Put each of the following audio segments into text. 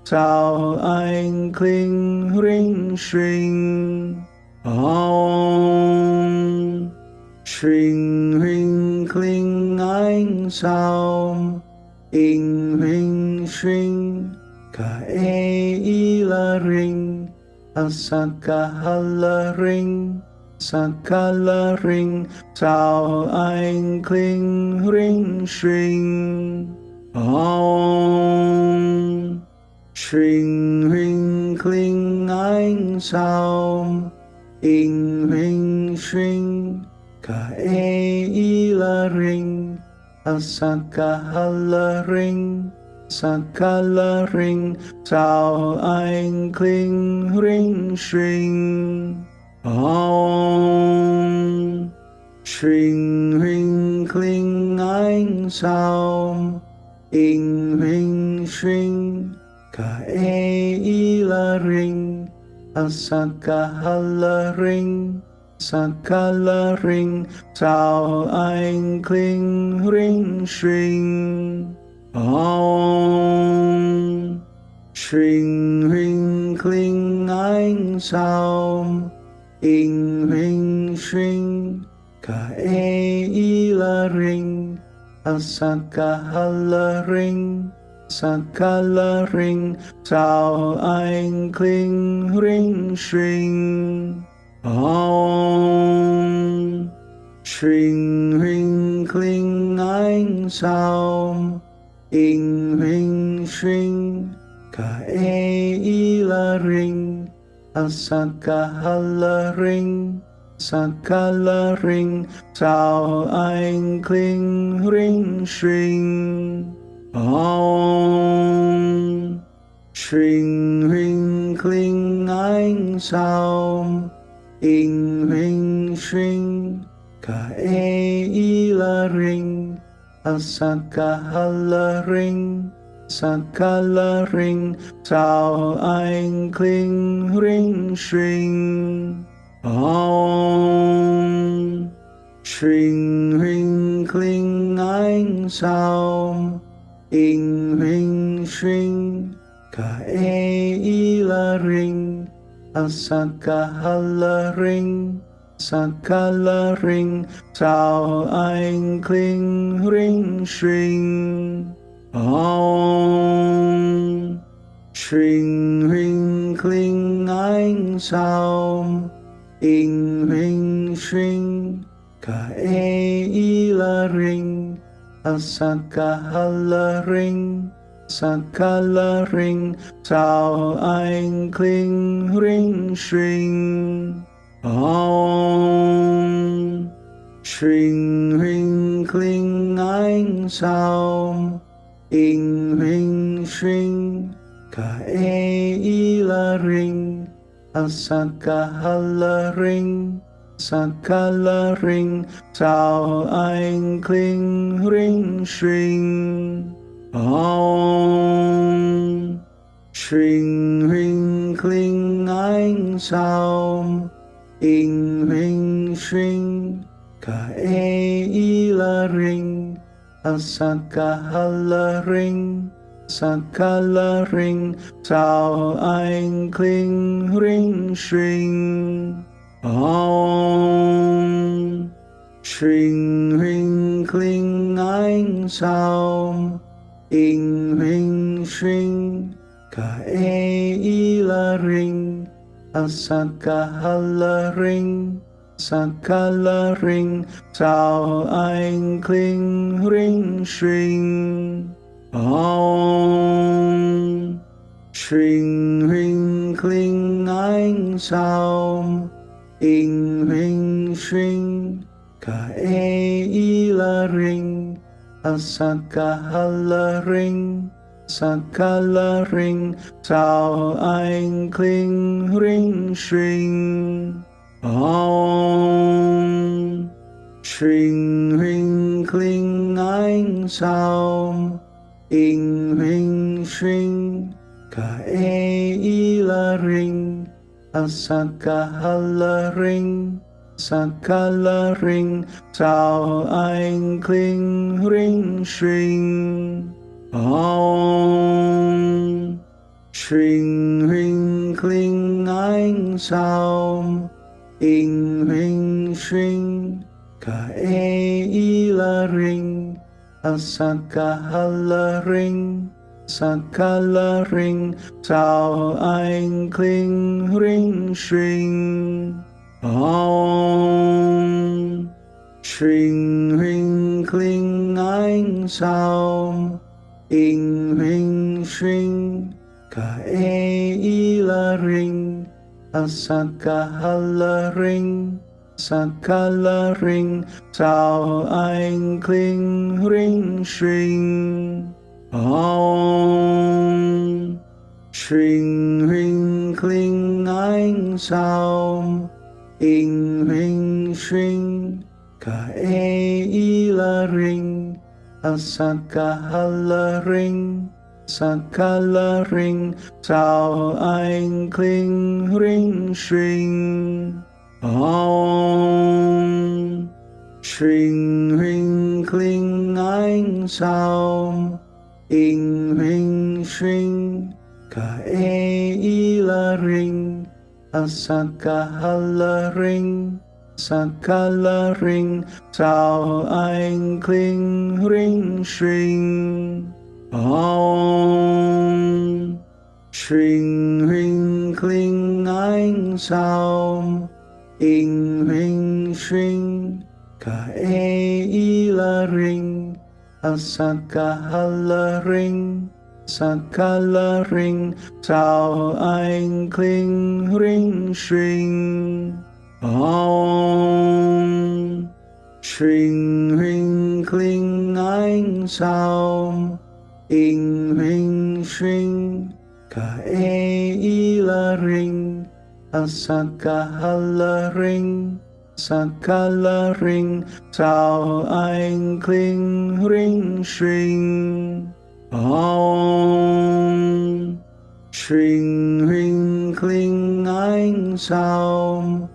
Chào anh kling ring shring. Om shring ring kling anh sao. In ring shring ka e la ring. Asakala ring. Sakala ring. Chào anh kling ring shring. Om shring ring kling anh sao. In ring shring ka e la ring. Asakala ring. Sakala ring. Chào anh kling ring shring. Om shring ring kling anh sao. In ring shring ka e la ring. Asakala ring. Sakala ring. Chào anh kling ring shring. Om shring ring kling anh sao. In ring shring ka e la ring. Asakala ring. Sakala ring. Chào anh kling ring shring. Om shring ring kling anh sao. In ring shring ka e la ring. Asakala ring. Sakala ring. Chào anh kling ring shring. Om shring ring kling anh sao. In ring shring ka e la ring. Asakala ring. Sakala ring. Chào anh kling ring shring. Om shring ring kling anh sao. In ring shring ka e la ring. Asakala ring. Sakala ring. Chào anh kling ring shring. Om shring ring kling anh sao. In ring shring ka e la ring. Asakala ring. Sakala ring. Chào anh kling ring shring. Om shring ring kling anh sao. In ring shring ka e la ring. Asakala ring. Sakala ring. Chào anh kling ring shring. Om shring ring kling anh sao. In ring shring ka e la ring. Asakala ring. Sakala ring. Chào anh kling ring shring. Om shring ring kling anh sao. In ring shring ka e la ring. Asakala ring. Sakala ring. Chào anh kling ring shring. Om shring ring kling anh sao. In ring shring ka e la ring. Asakala ring. Sakala ring. Chào anh kling ring shring. Om shring ring kling anh sao. In ring shring ka e la ring. Asakala ring. Sakala ring. Chào anh kling ring shring. Om Shring ring kling ánh sao, in ring shring, ka e la ring, asakala ring, sakala ring, sao anh kling ring shring. Om Shring ring kling ánh sao, in ring shring, ka e la ring, asakala ring, sakala ring, sao anh kling ring shring. Om Shring ring kling ánh sao, in ring shring, ka e la ring, asakala ring, sakala ring, sao anh kling ring shring. Om Shring ring kling ánh sao, in ring shring, ka e la ring, asakala ring, sakala ring, sao anh kling ring shring. Om Shring ring kling ánh sao, in ring shring, ka e la ring, asakala ring, sakala ring, sao anh kling ring shring. Om Shring ring kling ánh sao, in ring shring, ka e la ring, asakala ring, sakala ring, sao anh kling ring shring. Om Shring ring kling ánh sao,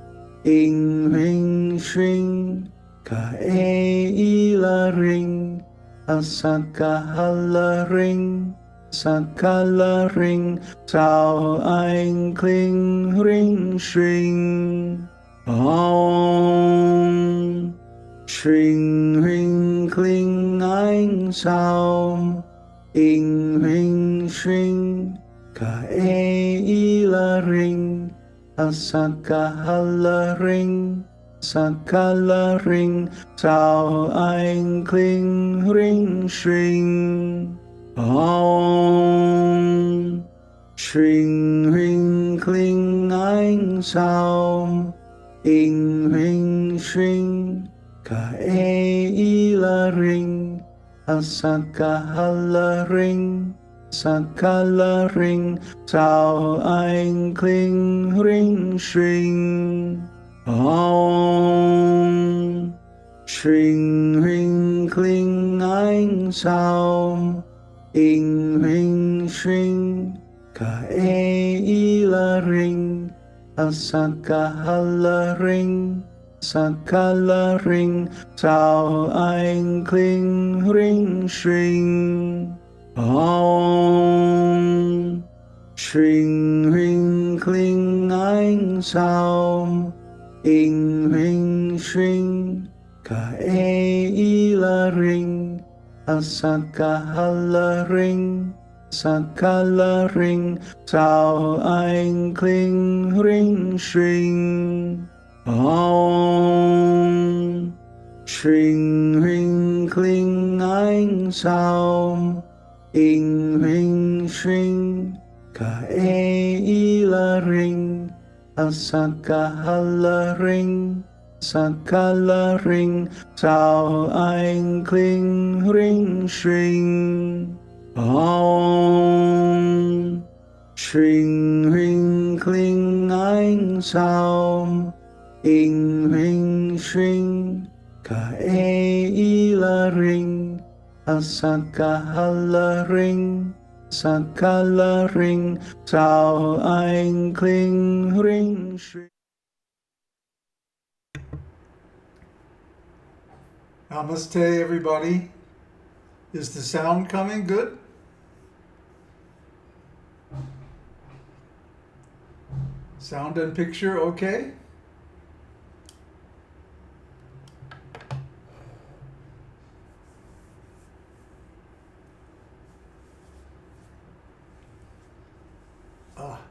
in ring shring, ka e la ring, asakala ring, sakala ring, sao anh kling ring shring. Om Shring ring kling ánh sao, in ring shring, ka e la ring, asakala ring, sakala ring, sao anh kling ring shring. Om Shring ring kling ánh sao, in ring shring, ka e la ring, asakala ring, sakala ring, sao anh kling ring shring. Om Shring ring kling ánh sao, in ring shring, ka e la ring, asakala ring, sakala ring, sao anh kling ring shring. Om Shring ring kling ánh sao, in ring shring, ka e la ring, asakala ring, sakala ring, sao anh kling ring shring. Om Shring ring kling ánh sao, in ring shring, ka e la ring, asakala ring, sakala ring, sao anh kling ring shring. Om Shring ring kling ánh sao, in ring shring, ka e la ring, asakala ring, sakala ring, sao anh kling ring shring. Namaste, everybody. Is the sound coming good? Sound and picture okay? Ah.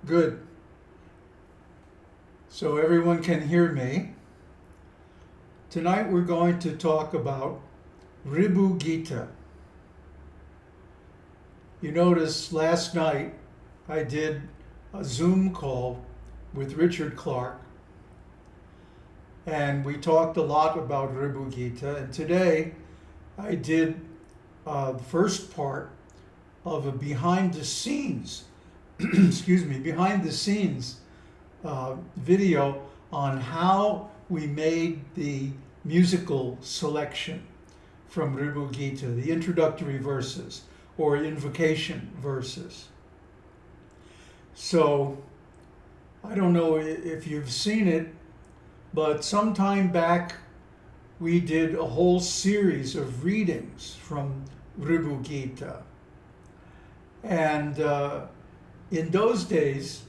Good. So everyone can hear me. Tonight we're going to talk about Ribhu-gita. You notice last night I did a Zoom call with Richard Clark, and we talked a lot about Ribhu-gita, and today I did the first part of a behind the scenes behind the scenes video on how we made the musical selection from Ribhu-gita, the introductory verses or invocation verses. So I don't know if you've seen it, but some time back we did a whole series of readings from Ribhu-gita. And in those days,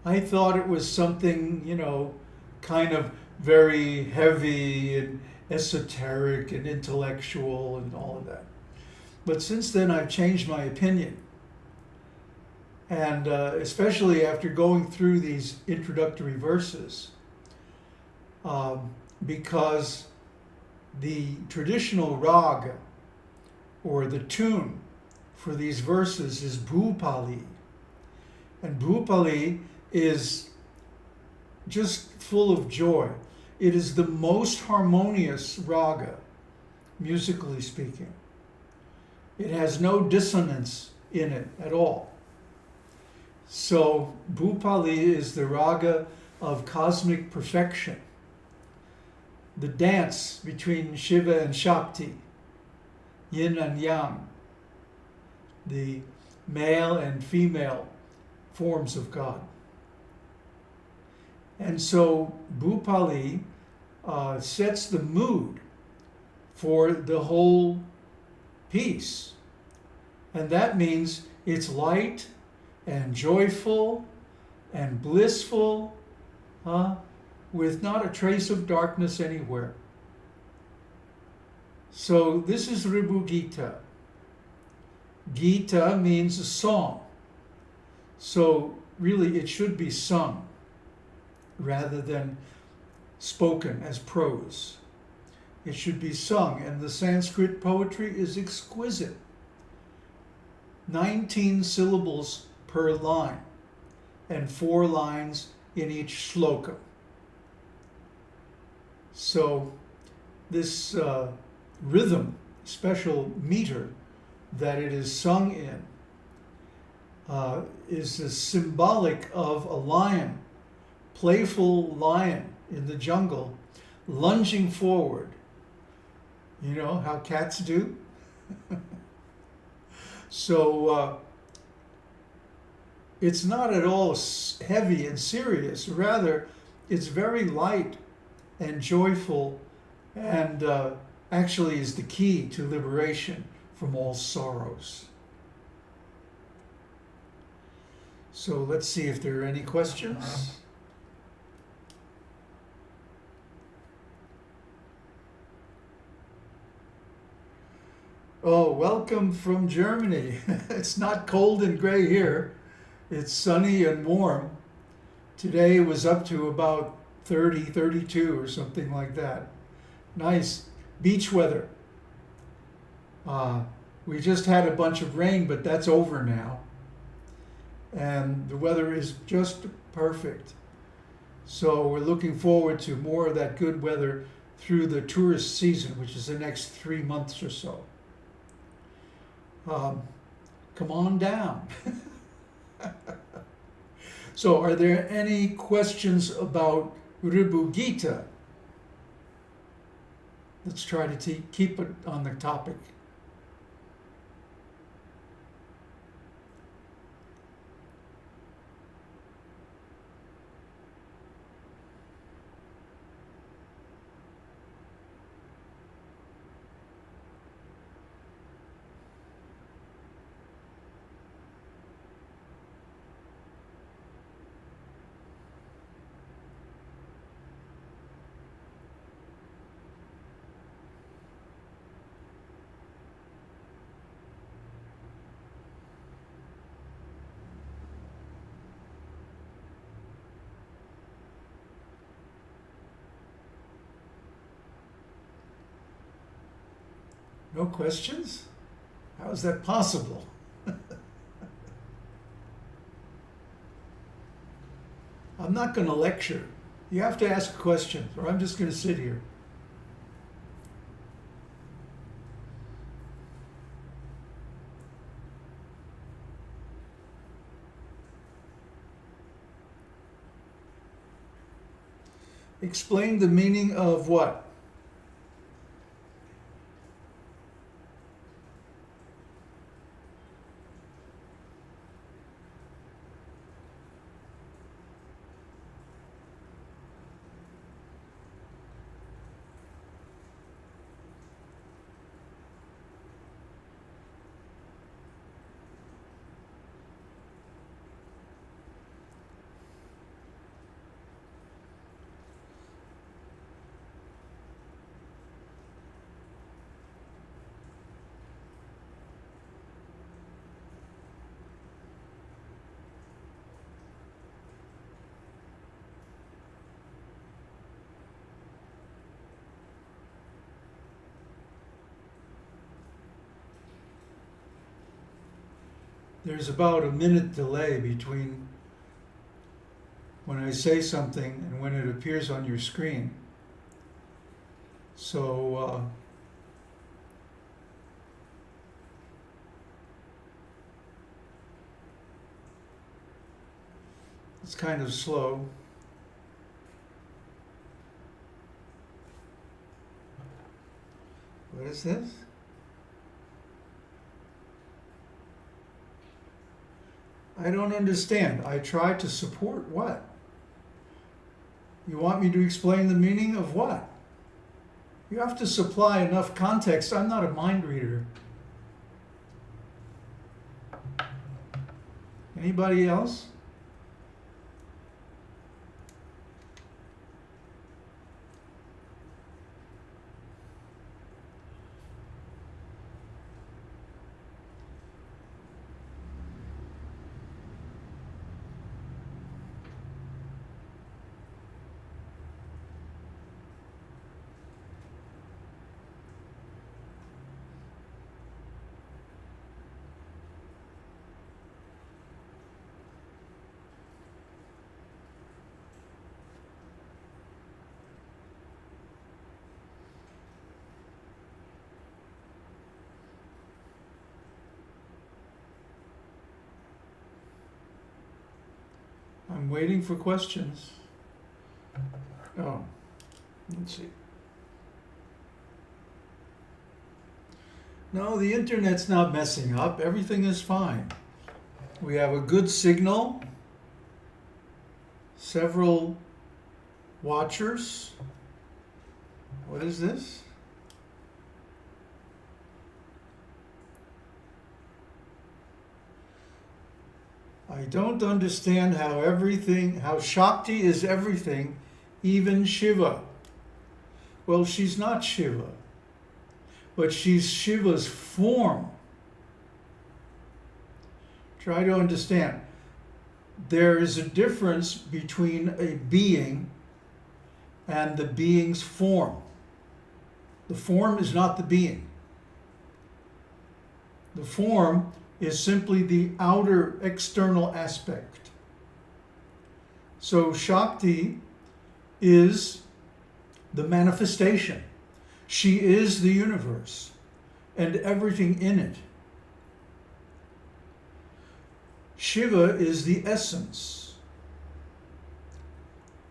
I thought it was something, kind of very heavy and esoteric and intellectual and all of that. But since then, I've changed my opinion. And especially after going through these introductory verses, because the traditional raga, or the tune for these verses, is Bhupali. And Bhupali is just full of joy. It is the most harmonious raga, musically speaking. It has no dissonance in it at all. So Bhupali is the raga of cosmic perfection, the dance between Shiva and Shakti, yin and yang, the male and female forms of God. And so Bhupali sets the mood for the whole piece. And that means it's light and joyful and blissful, with not a trace of darkness anywhere. So this is Ribhu-gita. Gita means a song. So really it should be sung rather than spoken as prose. It should be sung, and the Sanskrit poetry is exquisite. 19 syllables per line and 4 lines in each shloka. So this rhythm, special meter that it is sung in, is symbolic of a lion, playful lion in the jungle, lunging forward. You know how cats do? So it's not at all heavy and serious. Rather, it's very light and joyful, and actually is the key to liberation from all sorrows. So let's see if there are any questions. Oh, welcome from Germany. It's not cold and gray here. It's sunny and warm. Today was up to about 30, 32 or something like that. Nice beach weather. We just had a bunch of rain, but that's over now. And the weather is just perfect. So we're looking forward to more of that good weather through the tourist season, which is the next 3 months or so. Come on down. So are there any questions about Ribhu-gita? Let's try to keep it on the topic. No questions? How is that possible? I'm not going to lecture. You have to ask questions, or I'm just going to sit here. Explain the meaning of what? There's about a minute delay between when I say something and when it appears on your screen. So it's kind of slow. What is this? I don't understand. I try to support what? You want me to explain the meaning of what? You have to supply enough context. I'm not a mind reader. Anybody else? I'm waiting for questions. Oh, let's see. No, the internet's not messing up. Everything is fine. We have a good signal. Several watchers. What is this? I don't understand how Shakti is everything, even Shiva. Well, she's not Shiva, but she's Shiva's form. Try to understand. There is a difference between a being and the being's form. The form is not the being. The form is simply the outer external aspect. So Shakti is the manifestation. She is the universe and everything in it. Shiva is the essence,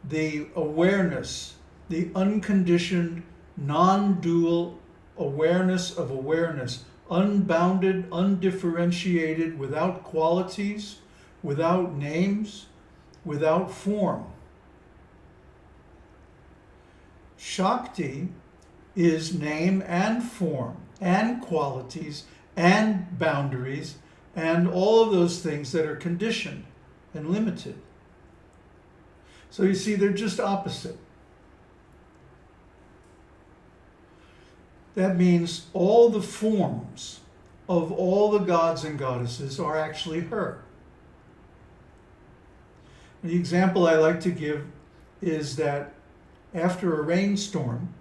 the awareness, the unconditioned non-dual awareness of awareness, unbounded, undifferentiated, without qualities, without names, without form. Shakti is name and form and qualities and boundaries and all of those things that are conditioned and limited. So you see, they're just opposite. That means all the forms of all the gods and goddesses are actually her. The example I like to give is that after a rainstorm,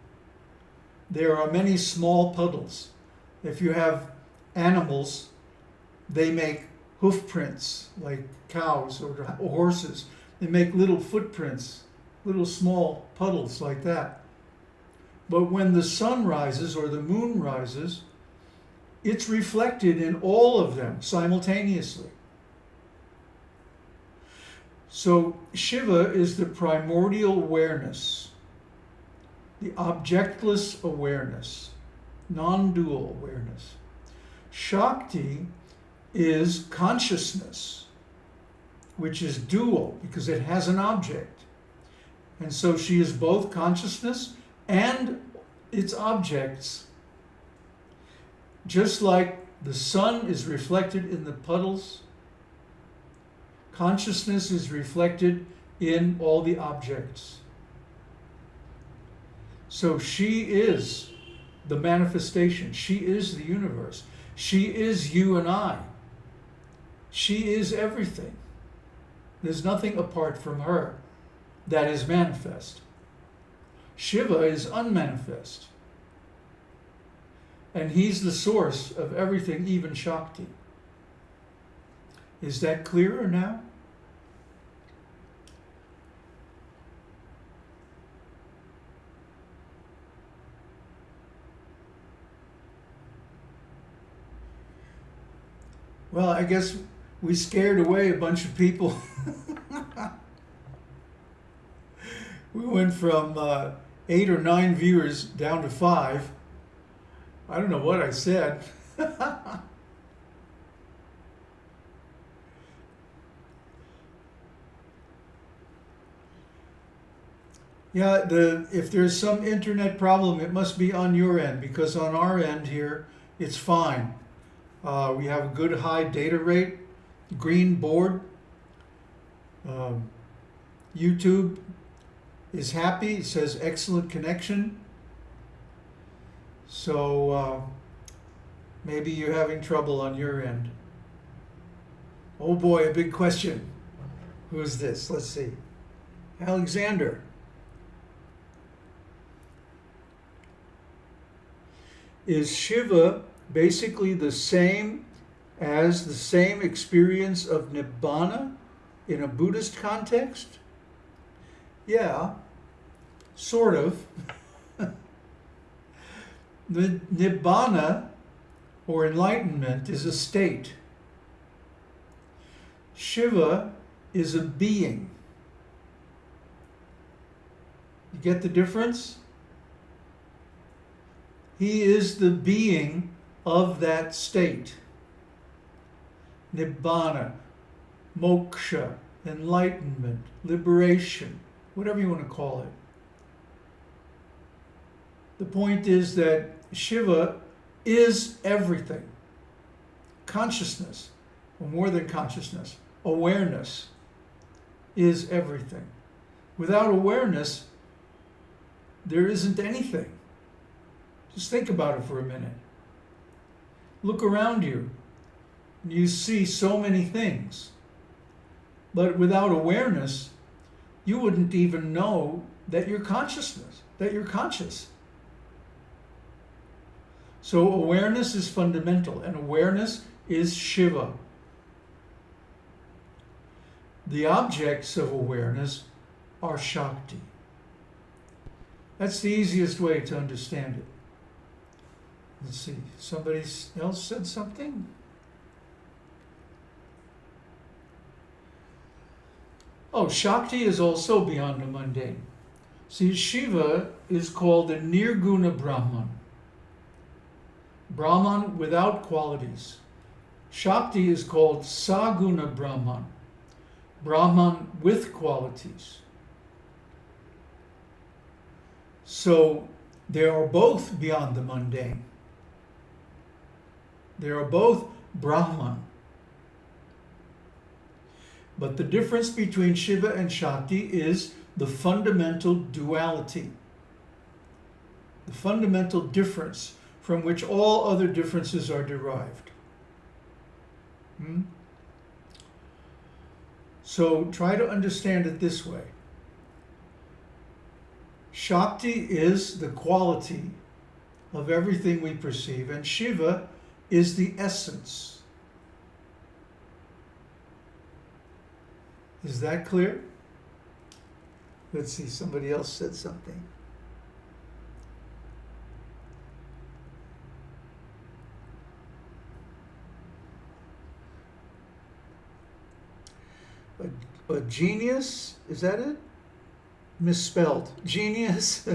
there are many small puddles. If you have animals, they make hoof prints, like cows or horses. They make little footprints, little small puddles like that. But when the sun rises or the moon rises, it's reflected in all of them simultaneously. So Shiva is the primordial awareness, the objectless awareness, non-dual awareness. Shakti is consciousness, which is dual because it has an object. And so she is both consciousness and its objects. Just like the sun is reflected in the puddles, consciousness is reflected in all the objects. So she is the manifestation. She is the universe. She is you and I. She is everything. There's nothing apart from her that is manifest. Shiva is unmanifest. And he's the source of everything, even Shakti. Is that clearer now? Well, I guess we scared away a bunch of people. We went from 8 or 9 viewers down to 5. I don't know what I said. Yeah, if there's some internet problem, it must be on your end, because on our end here, it's fine. We have a good high data rate, green board. YouTube is happy. It says excellent connection. So maybe you're having trouble on your end. Oh boy, a big question. Who is this? Let's see. Alexander. Is Shiva basically the same as the same experience of Nibbana in a Buddhist context? Yeah, sort of. The Nibbana, or enlightenment, is a state. Shiva is a being. You get the difference? He is the being of that state. Nibbana, moksha, enlightenment, liberation, whatever you want to call it. The point is that Shiva is everything. Consciousness, or more than consciousness, awareness is everything. Without awareness, there isn't anything. Just think about it for a minute. Look around you. You see so many things. But without awareness, you wouldn't even know that you're consciousness, that you're conscious. So awareness is fundamental, and awareness is Shiva. The objects of awareness are Shakti. That's the easiest way to understand it. Let's see, somebody else said something? Oh, Shakti is also beyond the mundane. See, Shiva is called a Nirguna Brahman. Brahman without qualities. Shakti is called Saguna Brahman. Brahman with qualities. So they are both beyond the mundane. They are both Brahman. But the difference between Shiva and Shakti is the fundamental duality. The fundamental difference from which all other differences are derived. So try to understand it this way. Shakti is the quality of everything we perceive, and Shiva is the essence. Is that clear? Let's see, somebody else said something. A genius, is that it? Misspelled. Genius?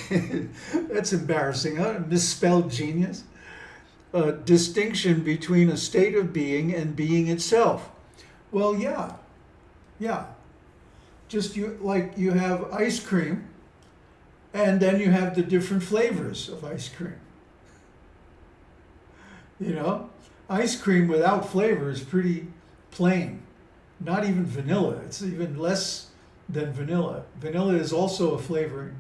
That's embarrassing, huh? Misspelled genius. A distinction between a state of being and being itself. Well, yeah. Just you have ice cream, and then you have the different flavors of ice cream. Ice cream without flavor is pretty plain. Not even vanilla. It's even less than vanilla. Vanilla is also a flavoring.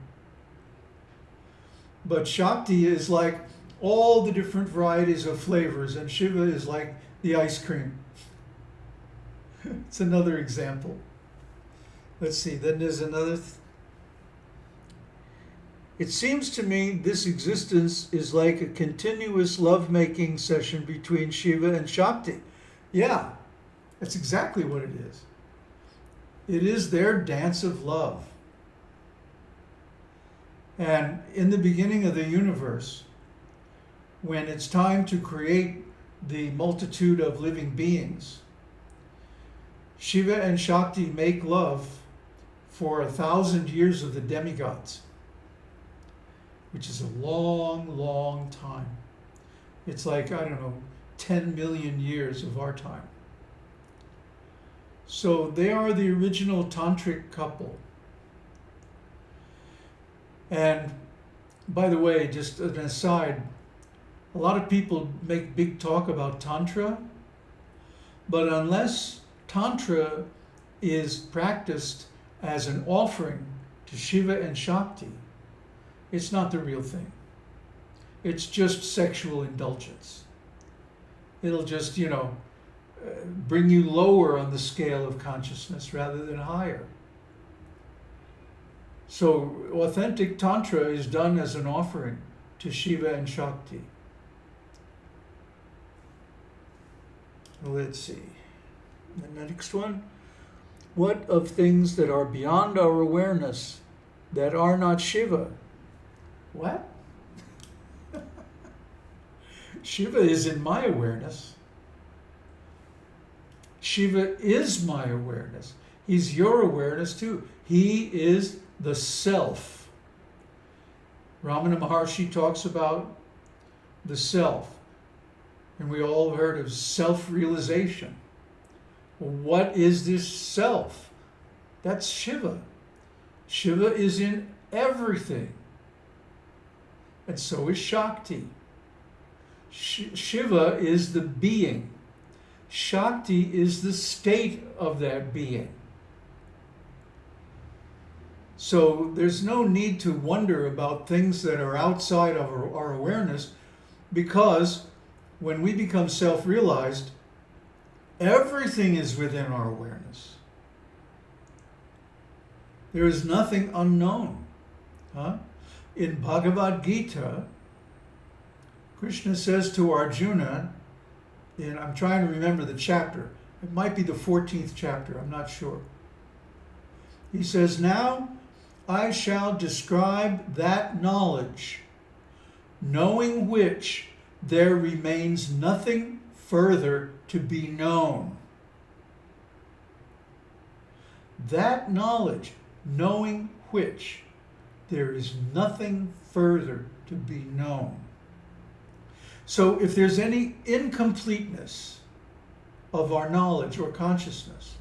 But Shakti is like all the different varieties of flavors, and Shiva is like the ice cream. It's another example. Let's see, then there's another. It seems to me this existence is like a continuous love-making session between Shiva and Shakti. Yeah, that's exactly what it is. It is their dance of love. And in the beginning of the universe, when it's time to create the multitude of living beings, Shiva and Shakti make love for 1,000 years of the demigods, which is a long, long time. It's like, 10 million years of our time. So they are the original tantric couple. And by the way, just an aside, a lot of people make big talk about Tantra, but unless Tantra is practiced as an offering to Shiva and Shakti, it's not the real thing. It's just sexual indulgence. It'll just, bring you lower on the scale of consciousness rather than higher. So authentic Tantra is done as an offering to Shiva and Shakti. Let's see. The next one. What of things that are beyond our awareness that are not Shiva? What? Shiva is in my awareness. Shiva is my awareness. He's your awareness too. He is the self. Ramana Maharshi talks about the self. And we all have heard of self-realization. Well, what is this self? That's Shiva. Shiva is in everything. And so is Shakti. Shiva is the being. Shakti is the state of that being. So there's no need to wonder about things that are outside of our awareness, because when we become self-realized, everything is within our awareness. There is nothing unknown. In Bhagavad-gita, Krishna says to Arjuna, and I'm trying to remember the chapter, it might be the 14th chapter, I'm not sure. He says, now I shall describe that knowledge, knowing which there remains nothing further to be known. That knowledge, knowing which there is nothing further to be known. So if there's any incompleteness of our knowledge or consciousness,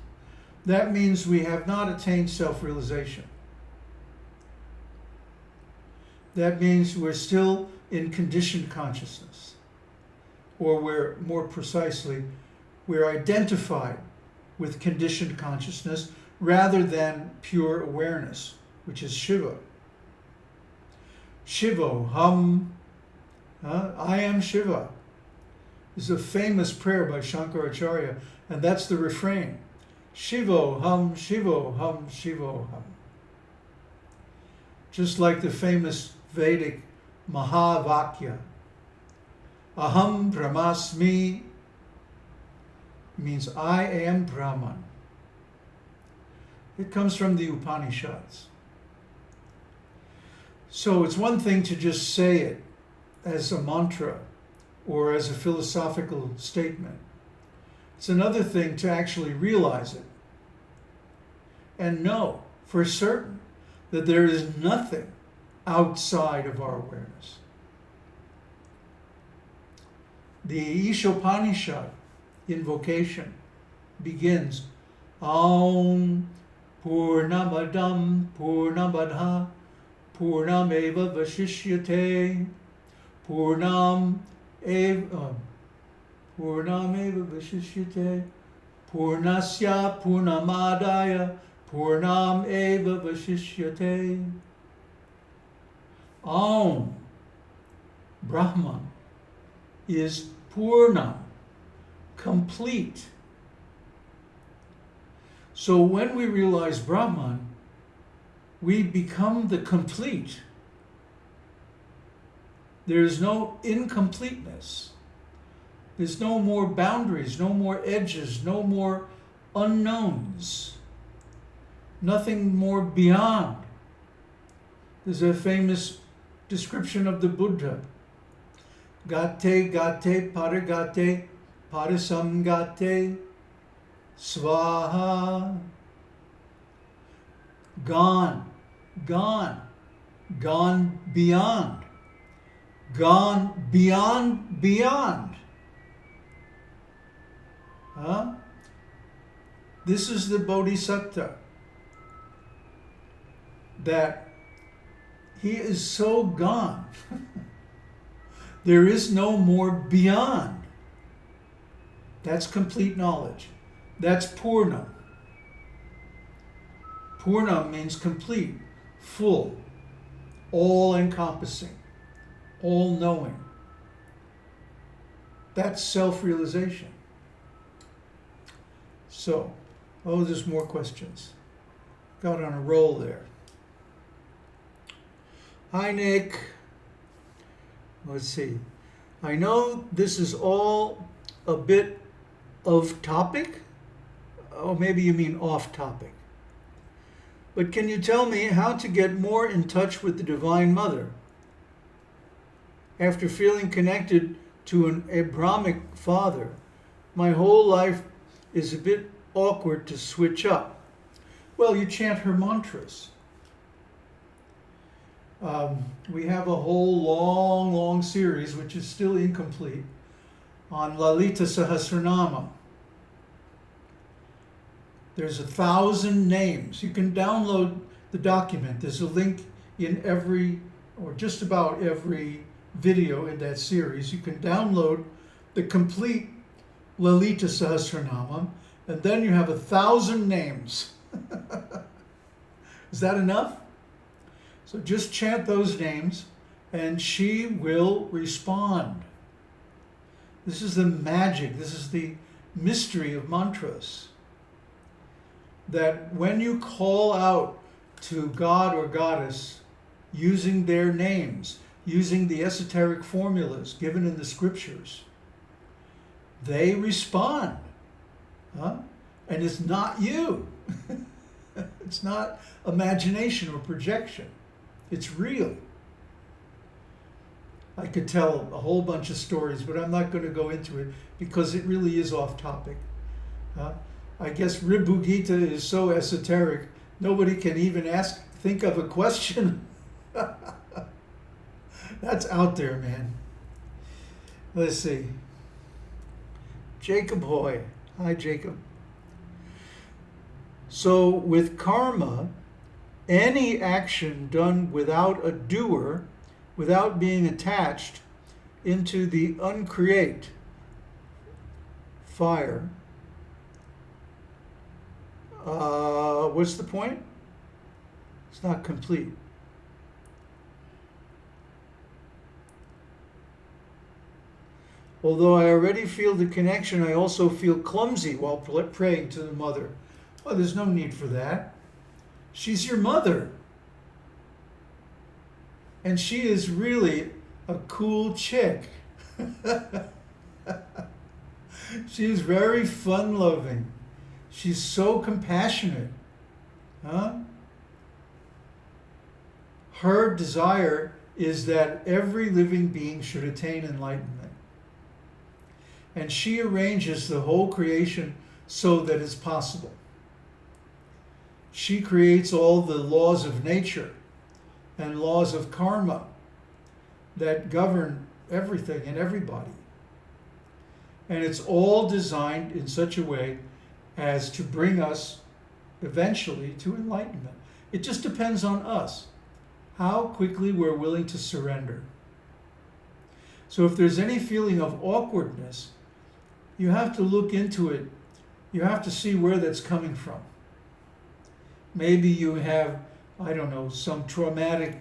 that means we have not attained self-realization. That means we're still in conditioned consciousness, or we're more precisely, we're identified with conditioned consciousness rather than pure awareness, which is Shiva. Shivoham, I am Shiva. This is a famous prayer by Shankaracharya, and that's the refrain. Shivoham, Shivoham, Shivoham. Just like the famous Vedic Mahavakya. Aham Brahmasmi means I am Brahman. It comes from the Upanishads. So it's one thing to just say it as a mantra or as a philosophical statement. It's another thing to actually realize it and know for certain that there is nothing outside of our awareness. The Ishopanishad invocation begins Aum Purnamadam Purnamabdha Purnameva Vashishyate Purnameva Vashishyate Purnasya Purnamadaya Purnam Eva Vashishyate. Aum, Brahman, is Purna, complete. So when we realize Brahman, we become the complete. There's no incompleteness. There's no more boundaries, no more edges, no more unknowns. Nothing more beyond. There's a famous description of the Buddha. Gate, gate, paragate, parasamgate, svaha. Gone, gone, gone beyond. Gone beyond, beyond. Huh? This is the Bodhisattva. That he is so gone. There is no more beyond. That's complete knowledge. That's Purna. Purna means complete, full, all-encompassing, all-knowing. That's self-realization. So, there's more questions. Got on a roll there. Hi, Nick. Let's see. I know this is all a bit of topic. Or maybe you mean off topic. But can you tell me how to get more in touch with the Divine Mother? After feeling connected to an Abrahamic father, my whole life is a bit awkward to switch up. Well, you chant her mantras. We have a whole long series, which is still incomplete, on Lalita Sahasranama. There's 1,000 names. You can download the document. There's a link in every, or just about every video in that series. You can download the complete Lalita Sahasranama, and then you have 1,000 names. Is that enough? So just chant those names, and she will respond. This is the magic. This is the mystery of mantras. That when you call out to God or Goddess using their names, using the esoteric formulas given in the scriptures, they respond. Huh? And it's not you. It's not imagination or projection. It's real. I could tell a whole bunch of stories, but I'm not going to go into it because it really is off topic. I guess Ribhu-gita is so esoteric, nobody can even ask think of a question. That's out there, man. Let's see. Jacob Hoy. Hi, Jacob. So with karma, any action done without a doer, without being attached into the uncreate fire, what's the point? It's not complete. Although I already feel the connection, I also feel clumsy while praying to the mother. Well, there's no need for that. She's your mother. And she is really a cool chick. She is very fun-loving. She's so compassionate. Huh? Her desire is that every living being should attain enlightenment. And she arranges the whole creation so that it's possible. She creates all the laws of nature and laws of karma that govern everything and everybody. And it's all designed in such a way as to bring us eventually to enlightenment. It just depends on us, how quickly we're willing to surrender. So if there's any feeling of awkwardness, you have to look into it. You have to see where that's coming from. Maybe you have, I don't know, some traumatic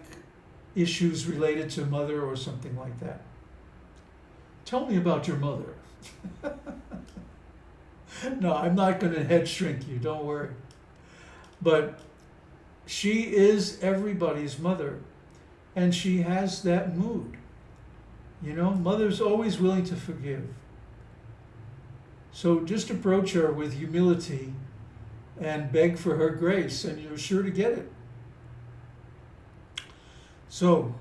issues related to mother or something like that. Tell me about your mother. No, I'm not going to head shrink you, don't worry. But she is everybody's mother, and she has that mood. You know, mother's always willing to forgive. So just approach her with humility and beg for her grace, and you're sure to get it. So,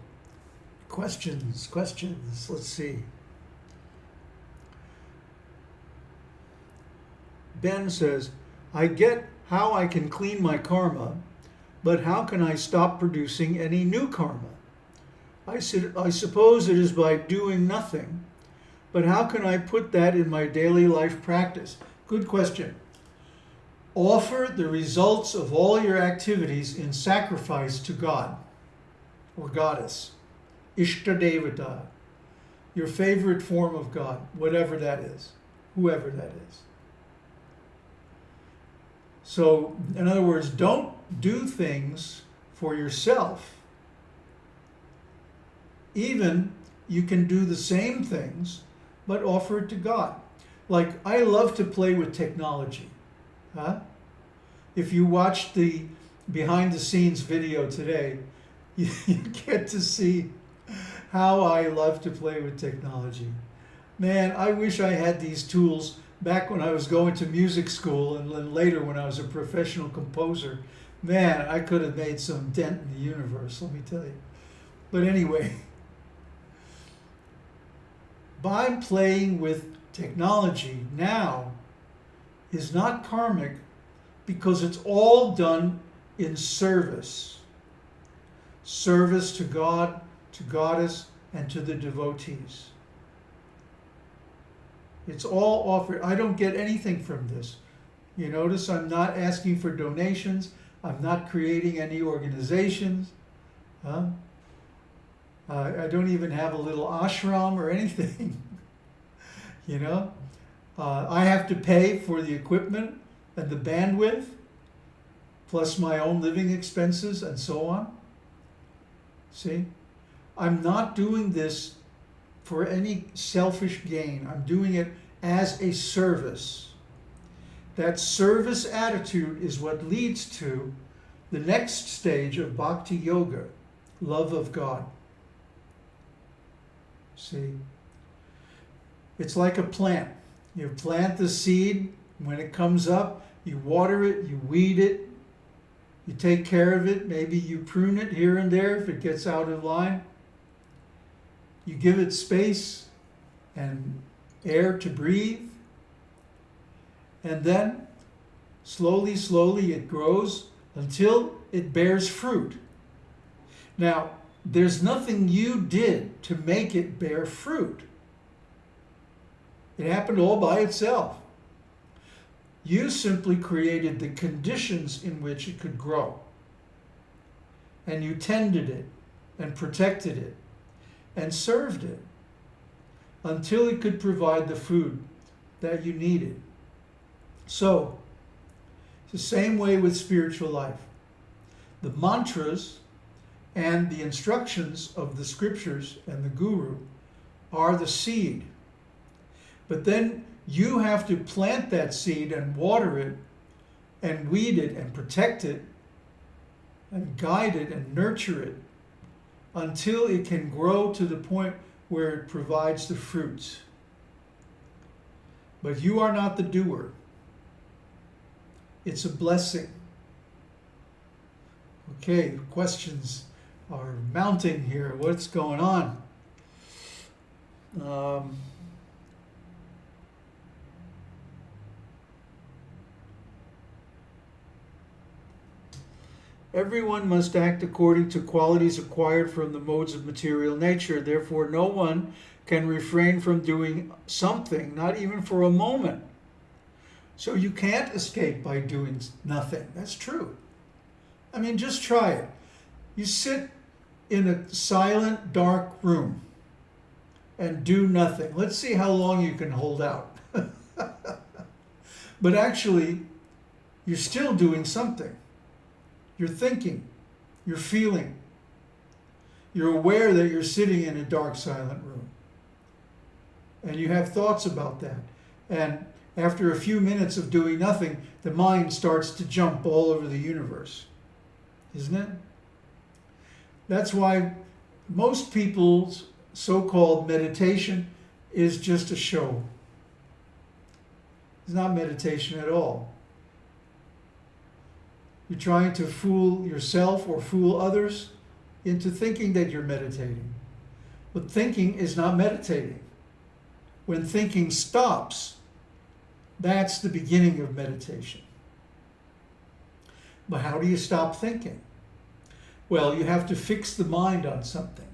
questions. Let's see. Ben says, I get how I can clean my karma, but how can I stop producing any new karma? I suppose it is by doing nothing, but how can I put that in my daily life practice? Good question. Offer the results of all your activities in sacrifice to God or Goddess, Ishtadevata, your favorite form of God, whatever that is, whoever that is. So, in other words, don't do things for yourself. Even you can do the same things, but offer it to God. Like, I love to play with technology. Huh? If you watch the behind the scenes video today, you get to see how I love to play with technology. Man, I wish I had these tools back when I was going to music school and then later when I was a professional composer. Man, I could have made some dent in the universe, let me tell you. But anyway, by playing with technology now is not karmic because it's all done in service. Service to God, to Goddess, and to the devotees. It's all offered. I don't get anything from this. You notice I'm not asking for donations. I'm not creating any organizations. Huh? I don't even have a little ashram or anything. You know? I have to pay for the equipment and the bandwidth, plus my own living expenses and so on. See? I'm not doing this for any selfish gain. I'm doing it as a service. That service attitude is what leads to the next stage of bhakti yoga, love of God. See? It's like a plant. You plant the seed. When it comes up, you water it, you weed it, you take care of it. Maybe you prune it here and there if it gets out of line. You give it space and air to breathe. And then, slowly, it grows until it bears fruit. Now, there's nothing you did to make it bear fruit. It happened all by itself. You simply created the conditions in which it could grow. And you tended it and protected it and served it until it could provide the food that you needed. So, it's the same way with spiritual life. The mantras and the instructions of the scriptures and the guru are the seed. But then you have to plant that seed and water it and weed it and protect it and guide it and nurture it until it can grow to the point where it provides the fruits. But you are not the doer. It's a blessing. Okay, questions are mounting here. What's going on? Everyone must act according to qualities acquired from the modes of material nature. Therefore, no one can refrain from doing something, not even for a moment. So you can't escape by doing nothing. That's true. I mean, just try it. You sit in a silent, dark room and do nothing. Let's see how long you can hold out. But actually, you're still doing something. You're thinking, you're feeling. You're aware that you're sitting in a dark, silent room. And you have thoughts about that. And after a few minutes of doing nothing, the mind starts to jump all over the universe. Isn't it? That's why most people's so-called meditation is just a show. It's not meditation at all. You're trying to fool yourself or fool others into thinking that you're meditating. But thinking is not meditating. When thinking stops, that's the beginning of meditation. But how do you stop thinking? Well, you have to fix the mind on something.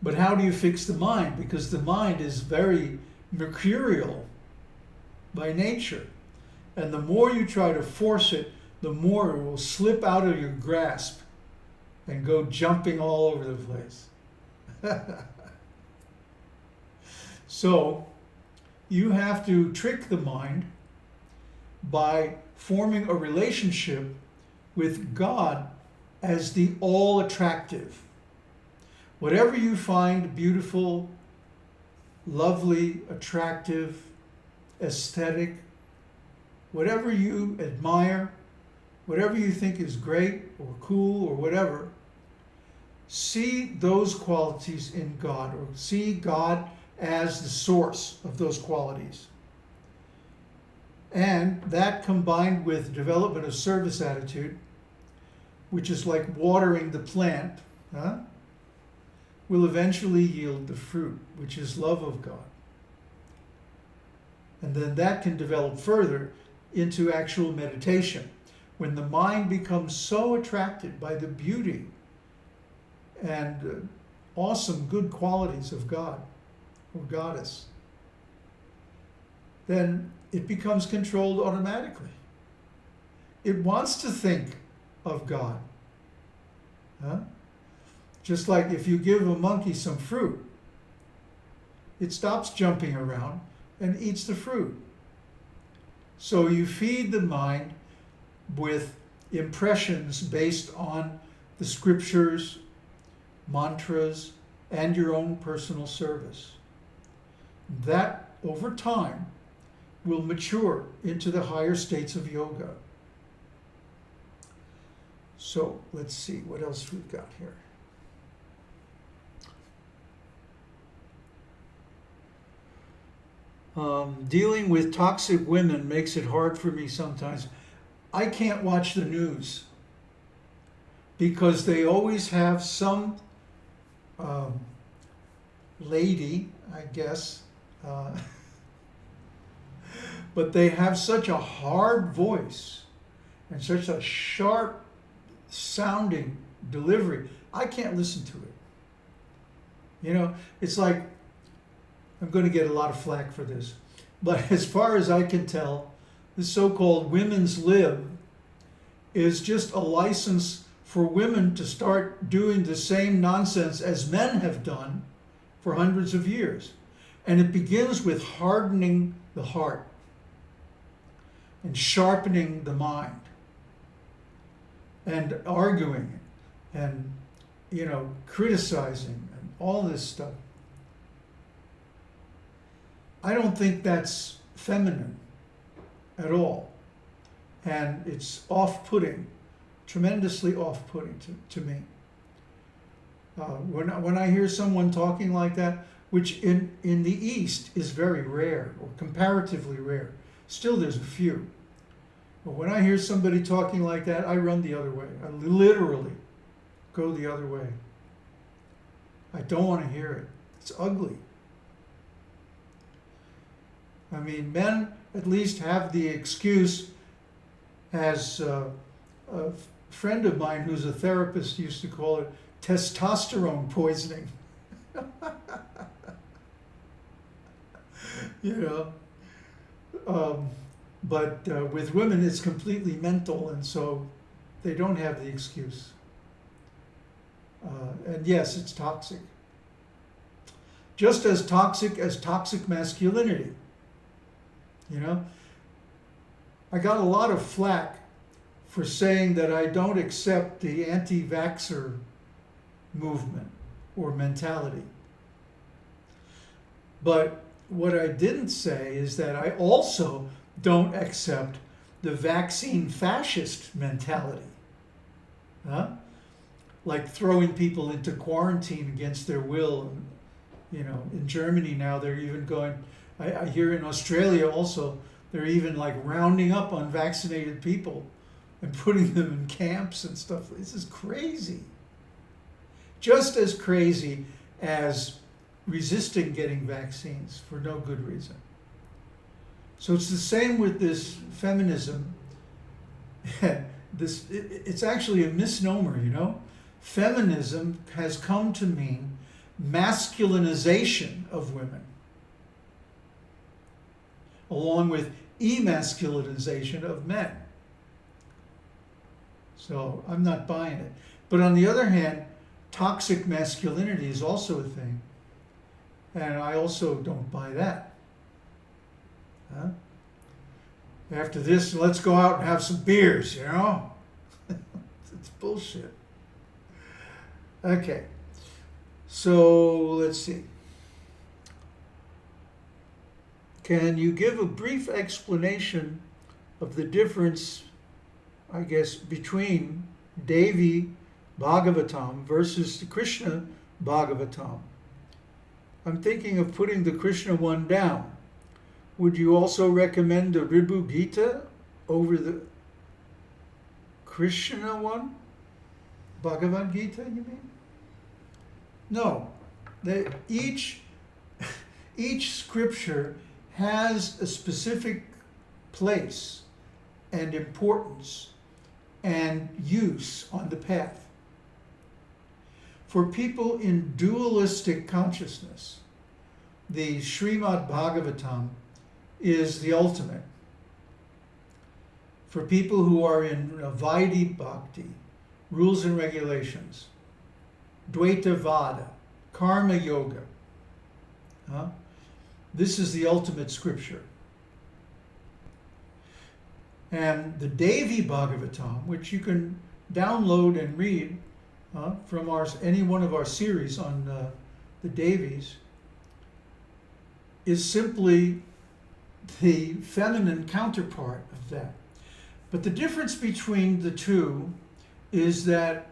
But how do you fix the mind? Because the mind is very mercurial by nature. And the more you try to force it, the more it will slip out of your grasp and go jumping all over the place. So you have to trick the mind by forming a relationship with God as the all-attractive. Whatever you find beautiful, lovely, attractive, aesthetic, whatever you admire, whatever you think is great or cool or whatever, see those qualities in God, or see God as the source of those qualities. And that, combined with development of service attitude, which is like watering the plant, will eventually yield the fruit, which is love of God. And then that can develop further into actual meditation, when the mind becomes so attracted by the beauty and awesome good qualities of God or Goddess, then it becomes controlled automatically. It wants to think of God. Just like if you give a monkey some fruit, it stops jumping around and eats the fruit. So you feed the mind with impressions based on the scriptures, mantras, and your own personal service. That, over time, will mature into the higher states of yoga. So let's see what else we've got here. Dealing with toxic women makes it hard for me sometimes. I can't watch the news because they always have some lady, I guess, but they have such a hard voice and such a sharp sounding delivery. I can't listen to it. You know, it's like, I'm going to get a lot of flack for this, but as far as I can tell, the so-called women's lib is just a license for women to start doing the same nonsense as men have done for hundreds of years. And it begins with hardening the heart and sharpening the mind and arguing and, you know, criticizing and all this stuff. I don't think that's feminine at all. And it's off-putting, tremendously off-putting to me. When I hear someone talking like that, which in the East is very rare, or comparatively rare, still there's a few. But when I hear somebody talking like that, I run the other way. I literally go the other way. I don't want to hear it. It's ugly. I mean, men at least have the excuse, as a friend of mine who's a therapist used to call it, testosterone poisoning. You know, but with women it's completely mental, and so they don't have the excuse. And yes, it's toxic. Just as toxic masculinity. You know, I got a lot of flack for saying that I don't accept the anti-vaxxer movement or mentality. But what I didn't say is that I also don't accept the vaccine fascist mentality. Like throwing people into quarantine against their will. You know, in Germany now they're even going, I hear in Australia also, they're even like rounding up unvaccinated people and putting them in camps and stuff. This is crazy. Just as crazy as resisting getting vaccines for no good reason. So it's the same with this feminism. It's actually a misnomer, you know. Feminism has come to mean masculinization of women, along with emasculinization of men. So I'm not buying it. But on the other hand, toxic masculinity is also a thing. And I also don't buy that. After this, let's go out and have some beers, you know? It's bullshit. Okay. So let's see. Can you give a brief explanation of the difference, I guess, between Devi Bhagavatam versus the Krishna Bhagavatam? I'm thinking of putting the Krishna one down. Would you also recommend the Ribhu-gita over the Krishna one? Bhagavad Gita, you mean? No. Each scripture has a specific place and importance and use on the path. For people in dualistic consciousness, the Srimad Bhagavatam is the ultimate. For people who are in Vaidhi Bhakti, rules and regulations, Dvaita Vada, Karma Yoga, this is the ultimate scripture. And the Devi Bhagavatam, which you can download and read from any one of our series on the Devis, is simply the feminine counterpart of that. But the difference between the two is that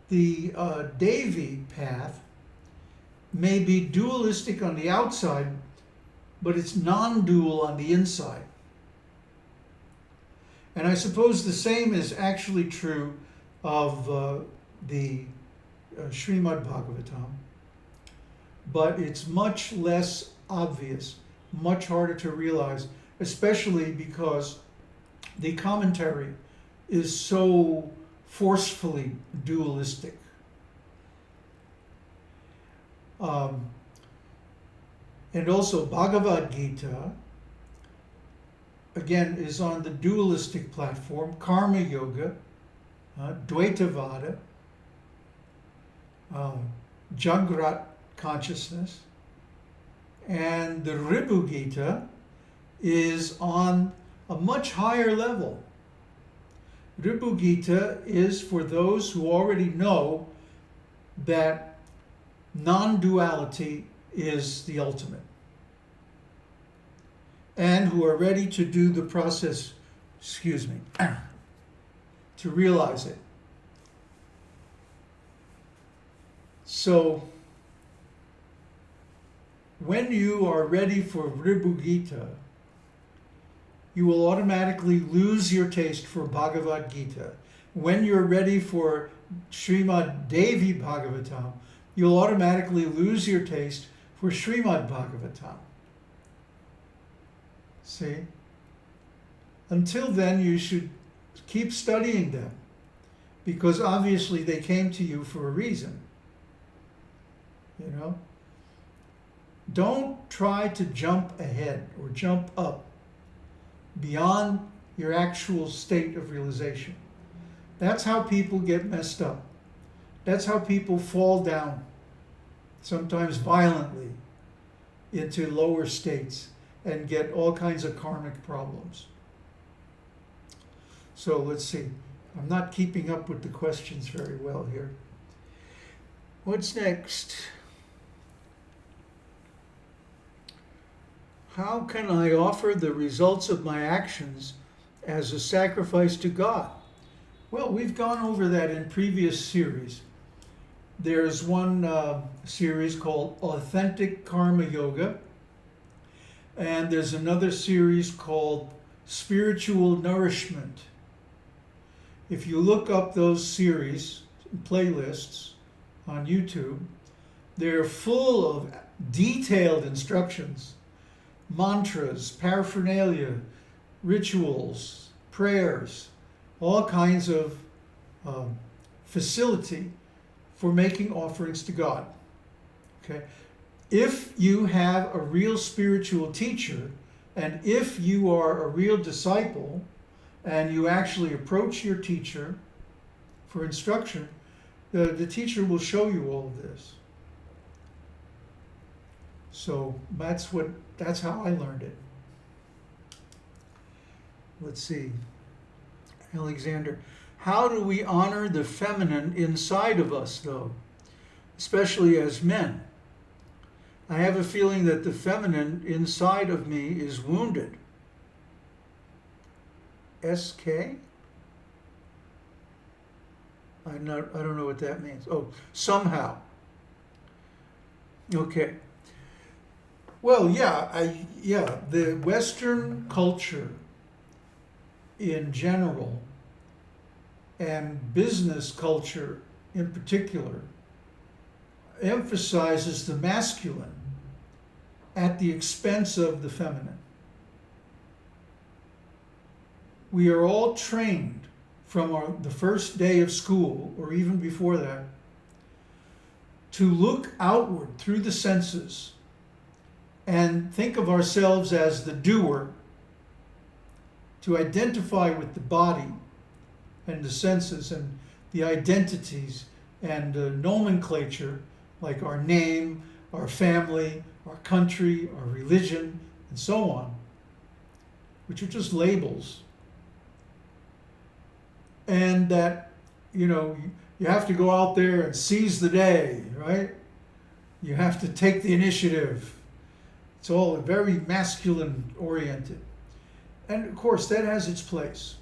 the Devi path may be dualistic on the outside, but it's non-dual on the inside. And I suppose the same is actually true of the Srimad Bhagavatam, but it's much less obvious, much harder to realize, especially because the commentary is so forcefully dualistic. And also Bhagavad-gita, again, is on the dualistic platform, Karma Yoga, Dvaitavada, Jagrat consciousness, and the Ribhu-gita is on a much higher level. Ribhu-gita is for those who already know that non-duality is the ultimate, and who are ready to do the process, to realize it. So, when you are ready for Ribhu-gita, you will automatically lose your taste for Bhagavad-gita. When you're ready for Srimad Devi Bhagavatam, you'll automatically lose your taste for Srimad Bhagavatam. See? Until then, you should keep studying them, because obviously they came to you for a reason. You know? Don't try to jump ahead or jump up beyond your actual state of realization. That's how people get messed up. That's how people fall down, sometimes violently, into lower states and get all kinds of karmic problems. So let's see. I'm not keeping up with the questions very well here. What's next? How can I offer the results of my actions as a sacrifice to God? Well, we've gone over that in previous series. There's one series called Authentic Karma Yoga, and there's another series called Spiritual Nourishment. If you look up those series, playlists on YouTube, they're full of detailed instructions, mantras, paraphernalia, rituals, prayers, all kinds of facility for making offerings to God. Okay? If you have a real spiritual teacher, and if you are a real disciple, and you actually approach your teacher for instruction, the teacher will show you all of this. So that's how I learned it. Let's see. Alexander, how do we honor the feminine inside of us, though, especially as men? I have a feeling that the feminine inside of me is wounded. SK? I don't know what that means. Oh, somehow. Okay. Well, the Western culture in general, and business culture in particular, emphasizes the masculine at the expense of the feminine. We are all trained from the first day of school, or even before that, to look outward through the senses and think of ourselves as the doer, to identify with the body and the senses and the identities and nomenclature, like our name, our family, our country, our religion, and so on, which are just labels. And that, you have to go out there and seize the day, right? You have to take the initiative. It's all very masculine oriented. And of course, that has its place.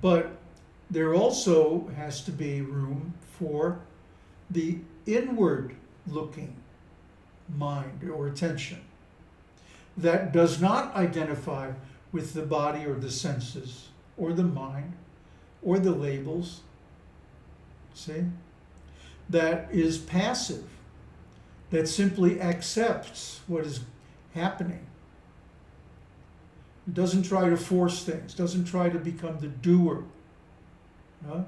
But there also has to be room for the inward looking mind or attention that does not identify with the body or the senses or the mind or the labels. See? That is passive, that simply accepts what is happening. Doesn't try to force things, doesn't try to become the doer Huh?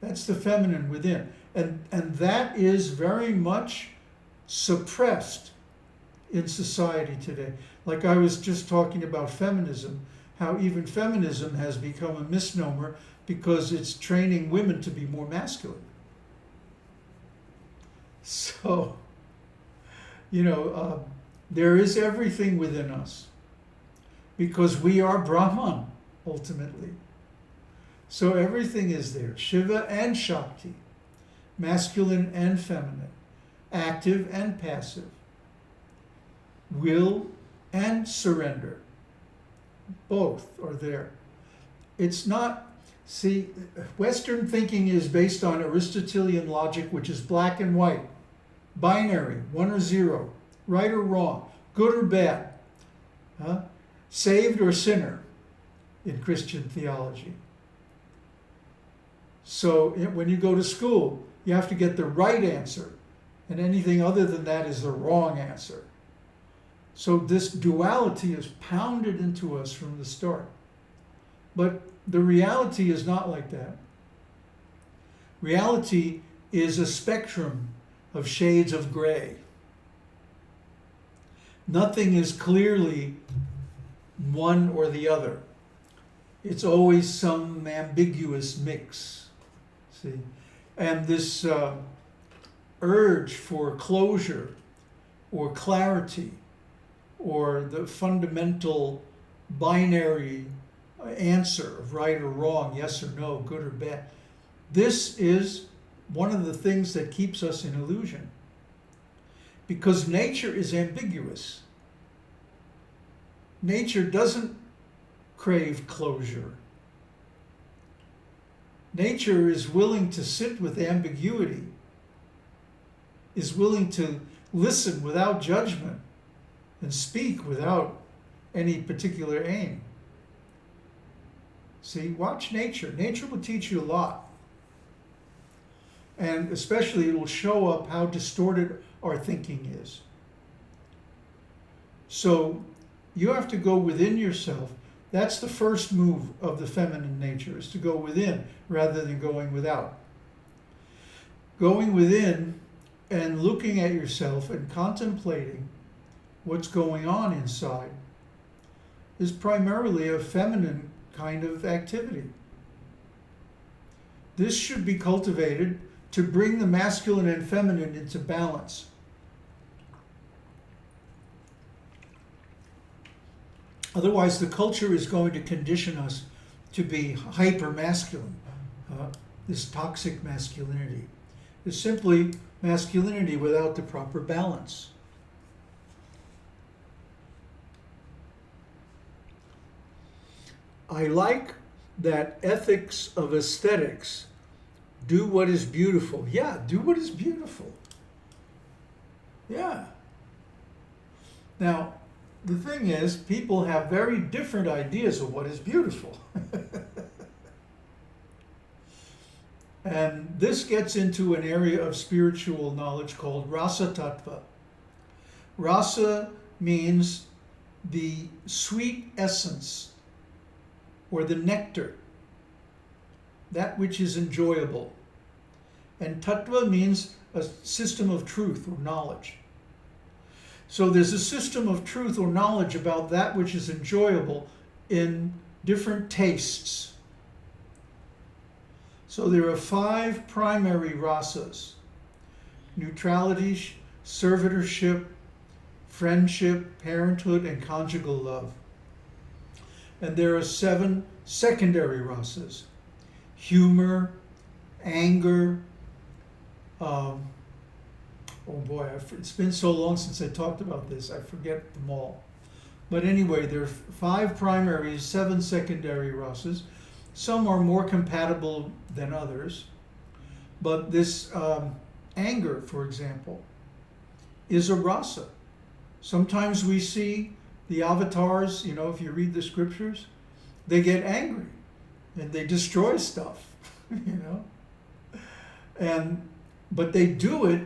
That's the feminine within. And that is very much suppressed in society today. Like I was just talking about feminism, how even feminism has become a misnomer because it's training women to be more masculine. So, there is everything within us because we are Brahman, ultimately. So everything is there, Shiva and Shakti, masculine and feminine, active and passive, will and surrender. Both are there. It's not, see, Western thinking is based on Aristotelian logic, which is black and white, binary, 1 or 0, right or wrong, good or bad, saved or sinner in Christian theology. So when you go to school, you have to get the right answer, and anything other than that is the wrong answer. So this duality is pounded into us from the start. But the reality is not like that. Reality is a spectrum of shades of gray. Nothing is clearly one or the other. It's always some ambiguous mix. See? And this urge for closure or clarity or the fundamental binary answer of right or wrong, yes or no, good or bad, this is one of the things that keeps us in illusion. Because nature is ambiguous. Nature doesn't crave closure. Nature is willing to sit with ambiguity, is willing to listen without judgment and speak without any particular aim. See, watch nature. Nature will teach you a lot. And especially it will show up how distorted our thinking is. So you have to go within yourself. That's the first move of the feminine nature, is to go within rather than going without. Going within and looking at yourself and contemplating what's going on inside is primarily a feminine kind of activity. This should be cultivated to bring the masculine and feminine into balance. Otherwise, the culture is going to condition us to be hyper-masculine. This toxic masculinity is simply masculinity without the proper balance. I like that ethics of aesthetics, do what is beautiful. Yeah, do what is beautiful. Yeah. Now, the thing is, people have very different ideas of what is beautiful. And this gets into an area of spiritual knowledge called rasa tattva. Rasa means the sweet essence or the nectar, that which is enjoyable. And tattva means a system of truth or knowledge. So there's a system of truth or knowledge about that which is enjoyable in different tastes. So there are 5 primary rasas: neutrality, servitorship, friendship, parenthood, and conjugal love. And there are 7 secondary rasas: humor, anger, oh boy, it's been so long since I talked about this, I forget them all. But anyway, there are 5 primaries, 7 secondary rasas. Some are more compatible than others. But this anger, for example, is a rasa. Sometimes we see the avatars, if you read the scriptures, they get angry and they destroy stuff, But they do it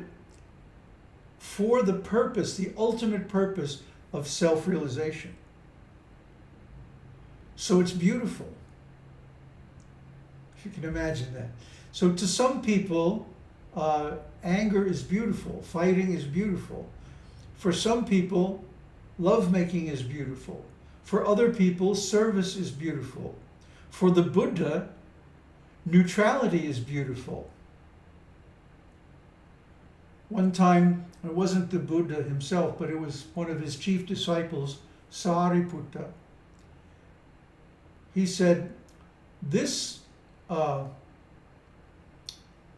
for the purpose, the ultimate purpose of self-realization. So it's beautiful. you can imagine that. So to some people, anger is beautiful, fighting is beautiful. For some people, lovemaking is beautiful. For other people, service is beautiful. For the Buddha, neutrality is beautiful. One time, it wasn't the Buddha himself, but it was one of his chief disciples, Sariputta. He said, this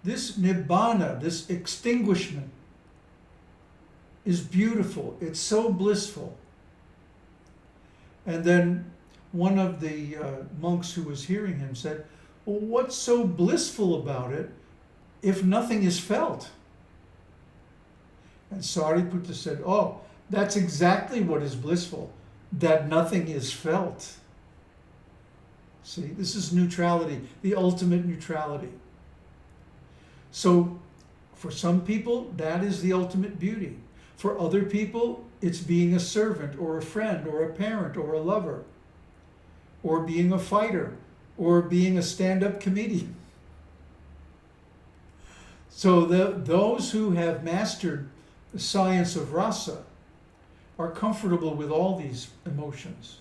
nibbana, this extinguishment, is beautiful. It's so blissful. And then one of the monks who was hearing him said, well, what's so blissful about it if nothing is felt? And Sariputta said, oh, that's exactly what is blissful, that nothing is felt. See, this is neutrality, the ultimate neutrality. So for some people, that is the ultimate beauty. For other people, it's being a servant or a friend or a parent or a lover, or being a fighter, or being a stand-up comedian. So those who have mastered the science of rasa are comfortable with all these emotions.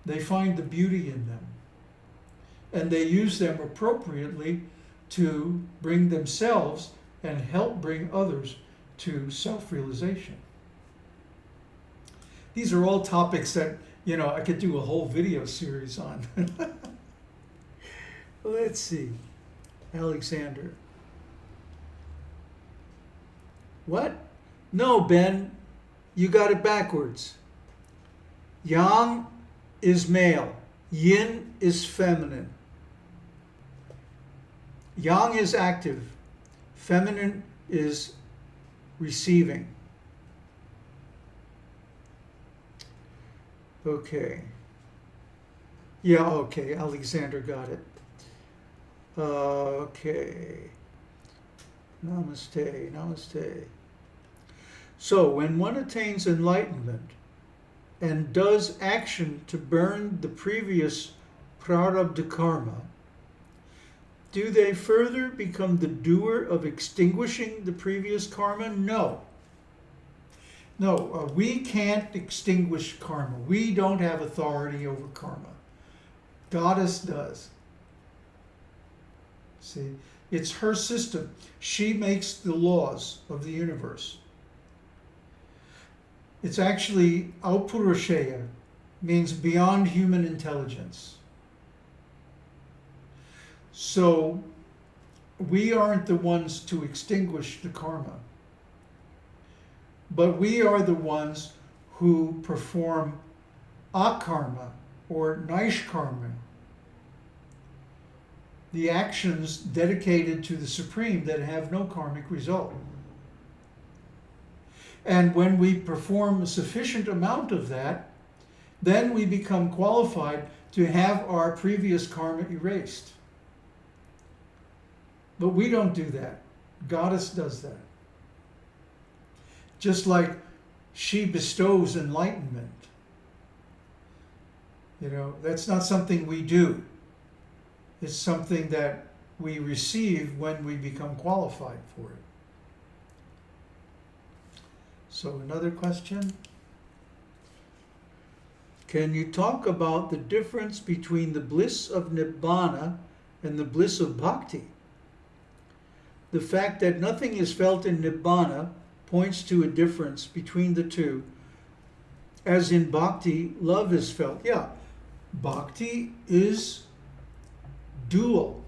They find the beauty in them, and they use them appropriately to bring themselves and help bring others to self-realization. These are all topics that, you know, I could do a whole video series on. Let's see. Alexander. What? No, Ben, you got it backwards. Yang is male. Yin is feminine. Yang is active. Feminine is receiving. Okay. Yeah, okay. Alexander got it. Okay. Namaste, namaste. So, when one attains enlightenment and does action to burn the previous prarabdha karma, do they further become the doer of extinguishing the previous karma? No. No, we can't extinguish karma. We don't have authority over karma. Goddess does. See, it's her system. She makes the laws of the universe. It's actually Aupurusheya, means beyond human intelligence. So we aren't the ones to extinguish the karma, but we are the ones who perform akarma or naishkarma, the actions dedicated to the Supreme that have no karmic result. And when we perform a sufficient amount of that, then we become qualified to have our previous karma erased. But we don't do that. Goddess does that. Just like she bestows enlightenment. You know, that's not something we do. It's something that we receive when we become qualified for it. So another question. Can you talk about the difference between the bliss of Nibbana and the bliss of Bhakti? The fact that nothing is felt in Nibbana points to a difference between the two. As in Bhakti, love is felt. Yeah, Bhakti is dual.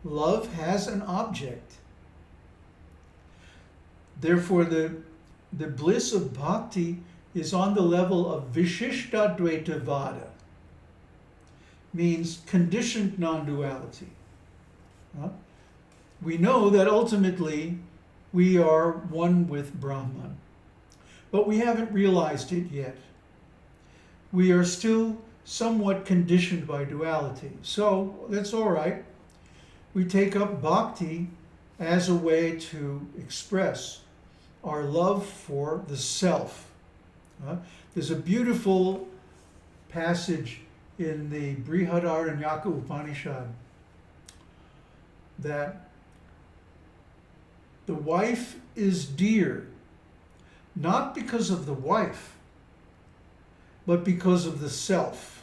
Love has an object. Therefore, the bliss of Bhakti is on the level of Vishishtadvaitavada, means conditioned non-duality. We know that ultimately we are one with Brahman, but we haven't realized it yet. We are still somewhat conditioned by duality. So that's all right. We take up bhakti as a way to express our love for the self. There's a beautiful passage in the Brihadaranyaka Upanishad that the wife is dear not because of the wife, but because of the self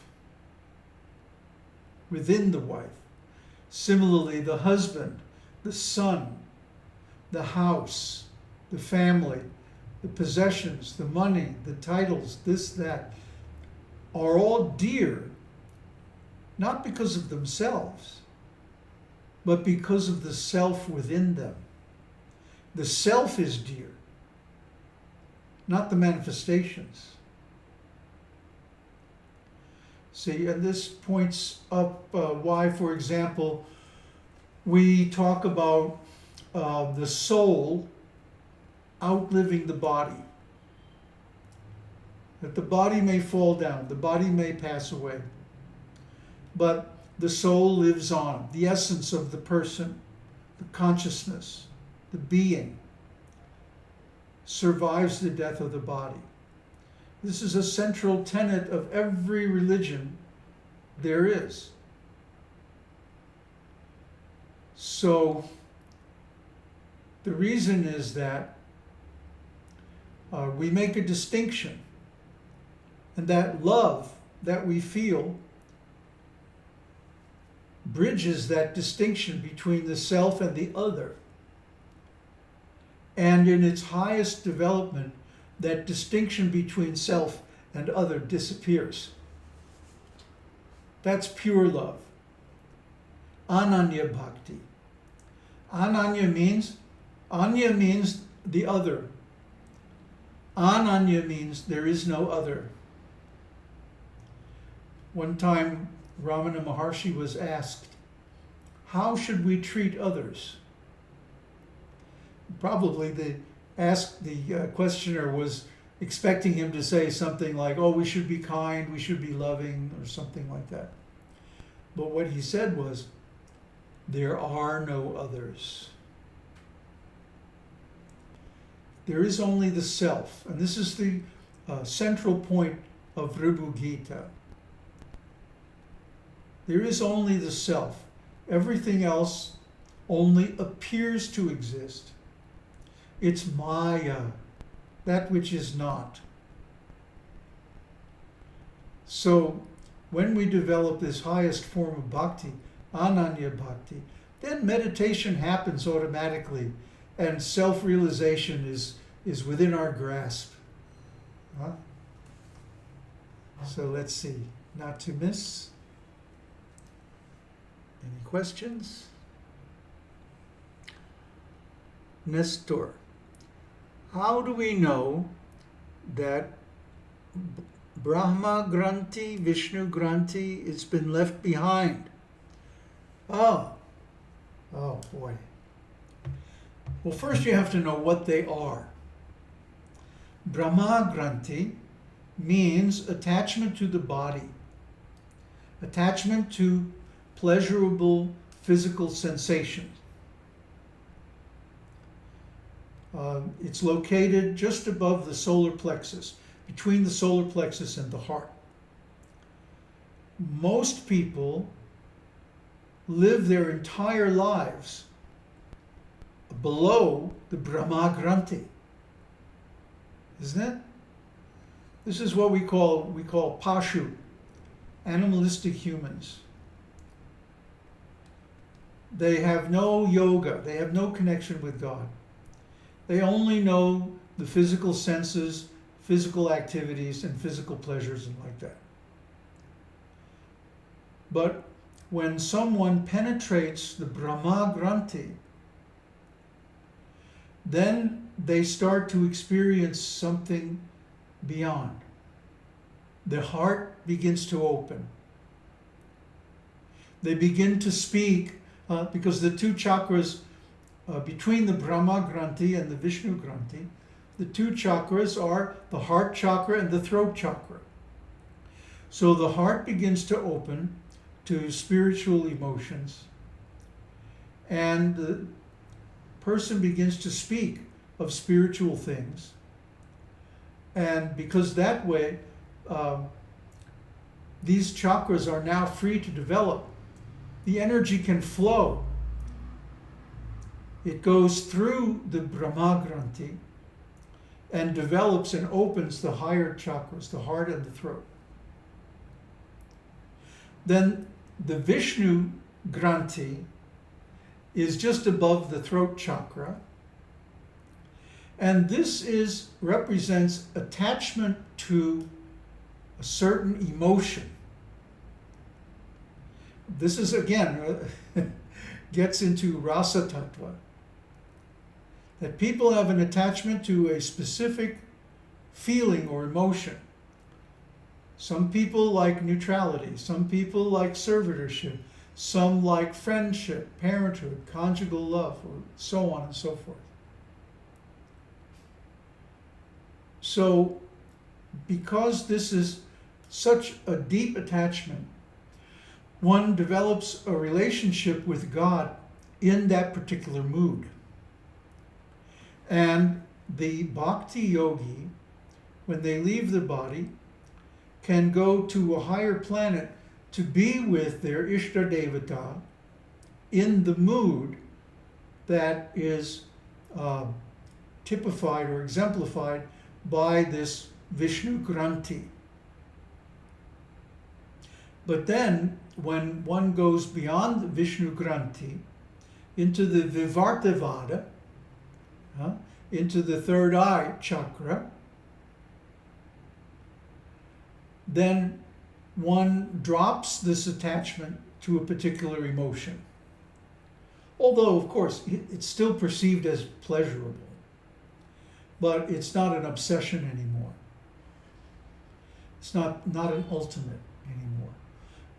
within the wife. Similarly, the husband, the son, the house, the family, the possessions, the money, the titles, this, that, are all dear, not because of themselves, but because of the self within them. The self is dear, not the manifestations. See, and this points up why, for example, we talk about the soul outliving the body. That the body may fall down, the body may pass away, but the soul lives on. The essence of the person, the consciousness, the being, survives the death of the body. This is a central tenet of every religion there is. So the reason is that we make a distinction, and that love that we feel bridges that distinction between the self and the other. And in its highest development, that distinction between self and other disappears. That's pure love. Ananya bhakti. Ananya means the other. Ananya means there is no other. One time, Ramana Maharshi was asked, how should we treat others? Probably the questioner was expecting him to say something like, oh, we should be kind, we should be loving, or something like that. But what he said was, there are no others. There is only the self. And this is the central point of Ribhu-gita. There is only the self. Everything else only appears to exist. It's Maya, that which is not. So when we develop this highest form of bhakti, Ananya bhakti, then meditation happens automatically and self-realization is within our grasp. Huh? So let's see, not to miss. Any questions? Nestor, how do we know that Brahma Granthi, Vishnu Granthi, it's been left behind? Oh boy. Well, first you have to know what they are. Brahma Granthi means attachment to the body, attachment to pleasurable physical sensations. It's located just above the solar plexus, between the solar plexus and the heart. Most people live their entire lives below the Brahma Granthi, isn't it? This is what we call pashu, animalistic humans. They have no yoga, they have no connection with God. They only know the physical senses, physical activities, and physical pleasures and like that. But when someone penetrates the Brahma Granthi, then they start to experience something beyond. The heart begins to open. They begin to speak because the two chakras between the Brahma Granthi and the Vishnu Granthi, the two chakras are the heart chakra and the throat chakra. So the heart begins to open to spiritual emotions, and the person begins to speak of spiritual things. And because that way, these chakras are now free to develop. The energy can flow. It goes through the Brahma Granthi and develops and opens the higher chakras, the heart and the throat. Then the Vishnu Granthi is just above the throat chakra. And this represents attachment to a certain emotion. This is, again, gets into rasa tattva. That people have an attachment to a specific feeling or emotion. Some people like neutrality, some people like servitorship, some like friendship, parenthood, conjugal love, or so on and so forth. So, because this is such a deep attachment, one develops a relationship with God in that particular mood. And the bhakti yogi, when they leave the body, can go to a higher planet to be with their Ishta Devata in the mood that is typified or exemplified by this Vishnu Granthi. But then, when one goes beyond the Vishnu Granthi into the Vivartavada, into the third eye chakra, then one drops this attachment to a particular emotion. Although, of course, it's still perceived as pleasurable, but it's not an obsession anymore. It's not an ultimate anymore.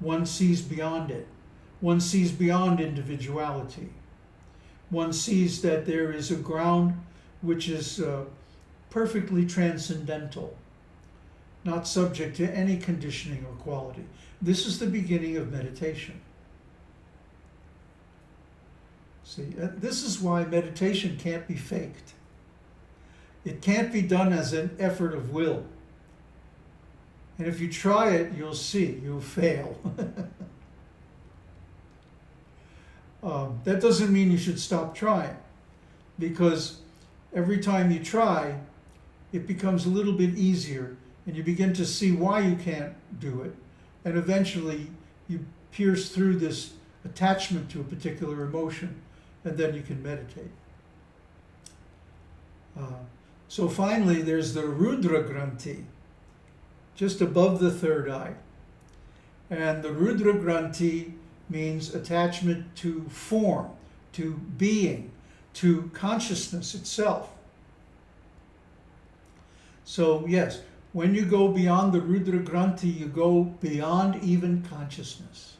One sees beyond it. One sees beyond individuality. One sees that there is a ground which is perfectly transcendental, not subject to any conditioning or quality. This is the beginning of meditation. See, this is why meditation can't be faked. It can't be done as an effort of will. And if you try it, you'll see, you'll fail. That doesn't mean you should stop trying, because every time you try, it becomes a little bit easier, and you begin to see why you can't do it, and eventually you pierce through this attachment to a particular emotion, and then you can meditate. So finally, there's the Rudra Granthi, just above the third eye. And the Rudra Granthi means attachment to form, to being, to consciousness itself. So yes, when you go beyond the Rudra Granthi, you go beyond even consciousness.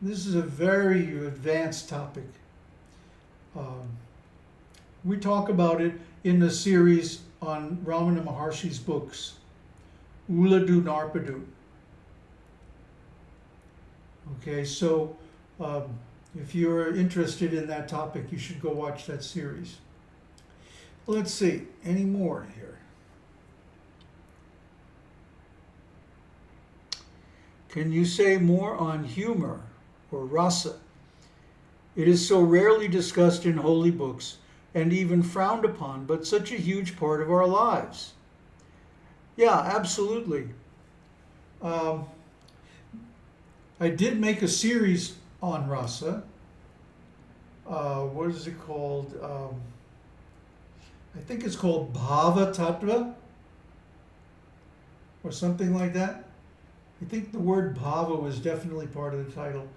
This is a very advanced topic. We talk about it in the series on Ramana Maharshi's books, Uladu Narpadu. Okay, so if you're interested in that topic, you should go watch that series. Let's see, any more here? Can you say more on humor or rasa? It is so rarely discussed in holy books and even frowned upon, but such a huge part of our lives. Yeah, absolutely. I did make a series on rasa. What is it called? I think it's called Bhava Tattva or something like that. I think the word bhava was definitely part of the title.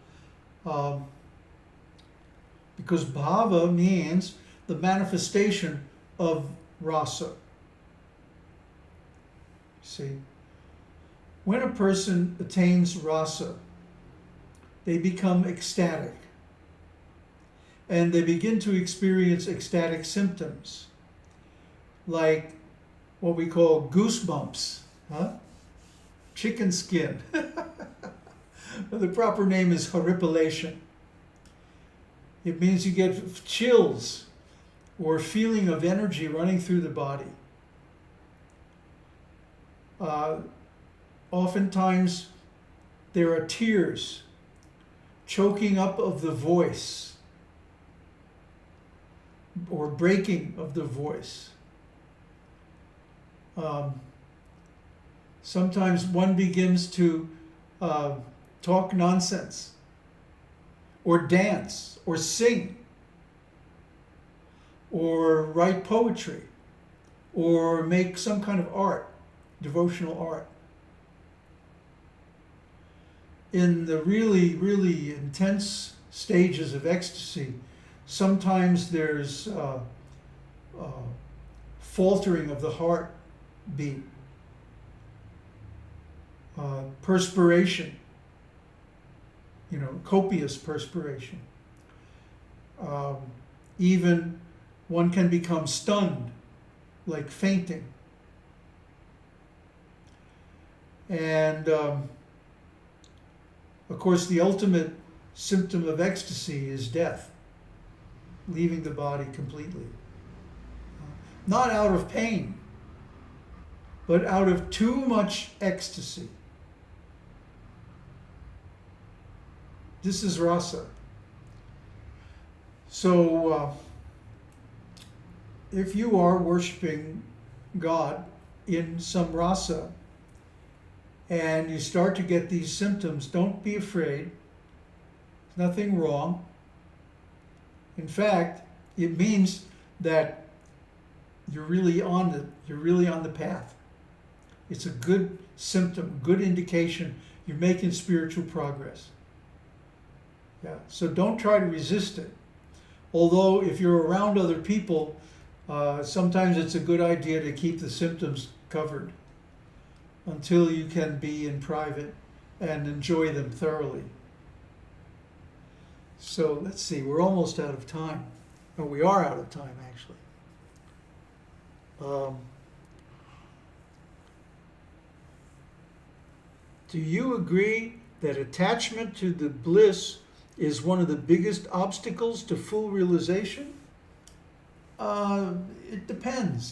Because bhava means the manifestation of rasa. See, when a person attains rasa, they become ecstatic. And they begin to experience ecstatic symptoms, like what we call goosebumps, chicken skin. The proper name is horripilation. It means you get chills or feeling of energy running through the body. Oftentimes there are tears, choking up of the voice, or breaking of the voice. Sometimes one begins to talk nonsense, or dance, or sing, or write poetry, or make some kind of art, devotional art. In the really, really intense stages of ecstasy, sometimes there's faltering of the heartbeat, perspiration, copious perspiration. Even one can become stunned, like fainting. And of course, the ultimate symptom of ecstasy is death, leaving the body completely. Not out of pain, but out of too much ecstasy. This is rasa. So, if you are worshiping God in some rasa, and you start to get these symptoms, don't be afraid. There's nothing wrong. In fact, it means that you're really on the path. It's a good symptom, good indication you're making spiritual progress. Yeah. So don't try to resist it. Although if you're around other people, sometimes it's a good idea to keep the symptoms covered until you can be in private and enjoy them thoroughly. So let's see, we're almost out of time. Oh, we are out of time, actually. Do you agree that attachment to the bliss is one of the biggest obstacles to full realization? It depends,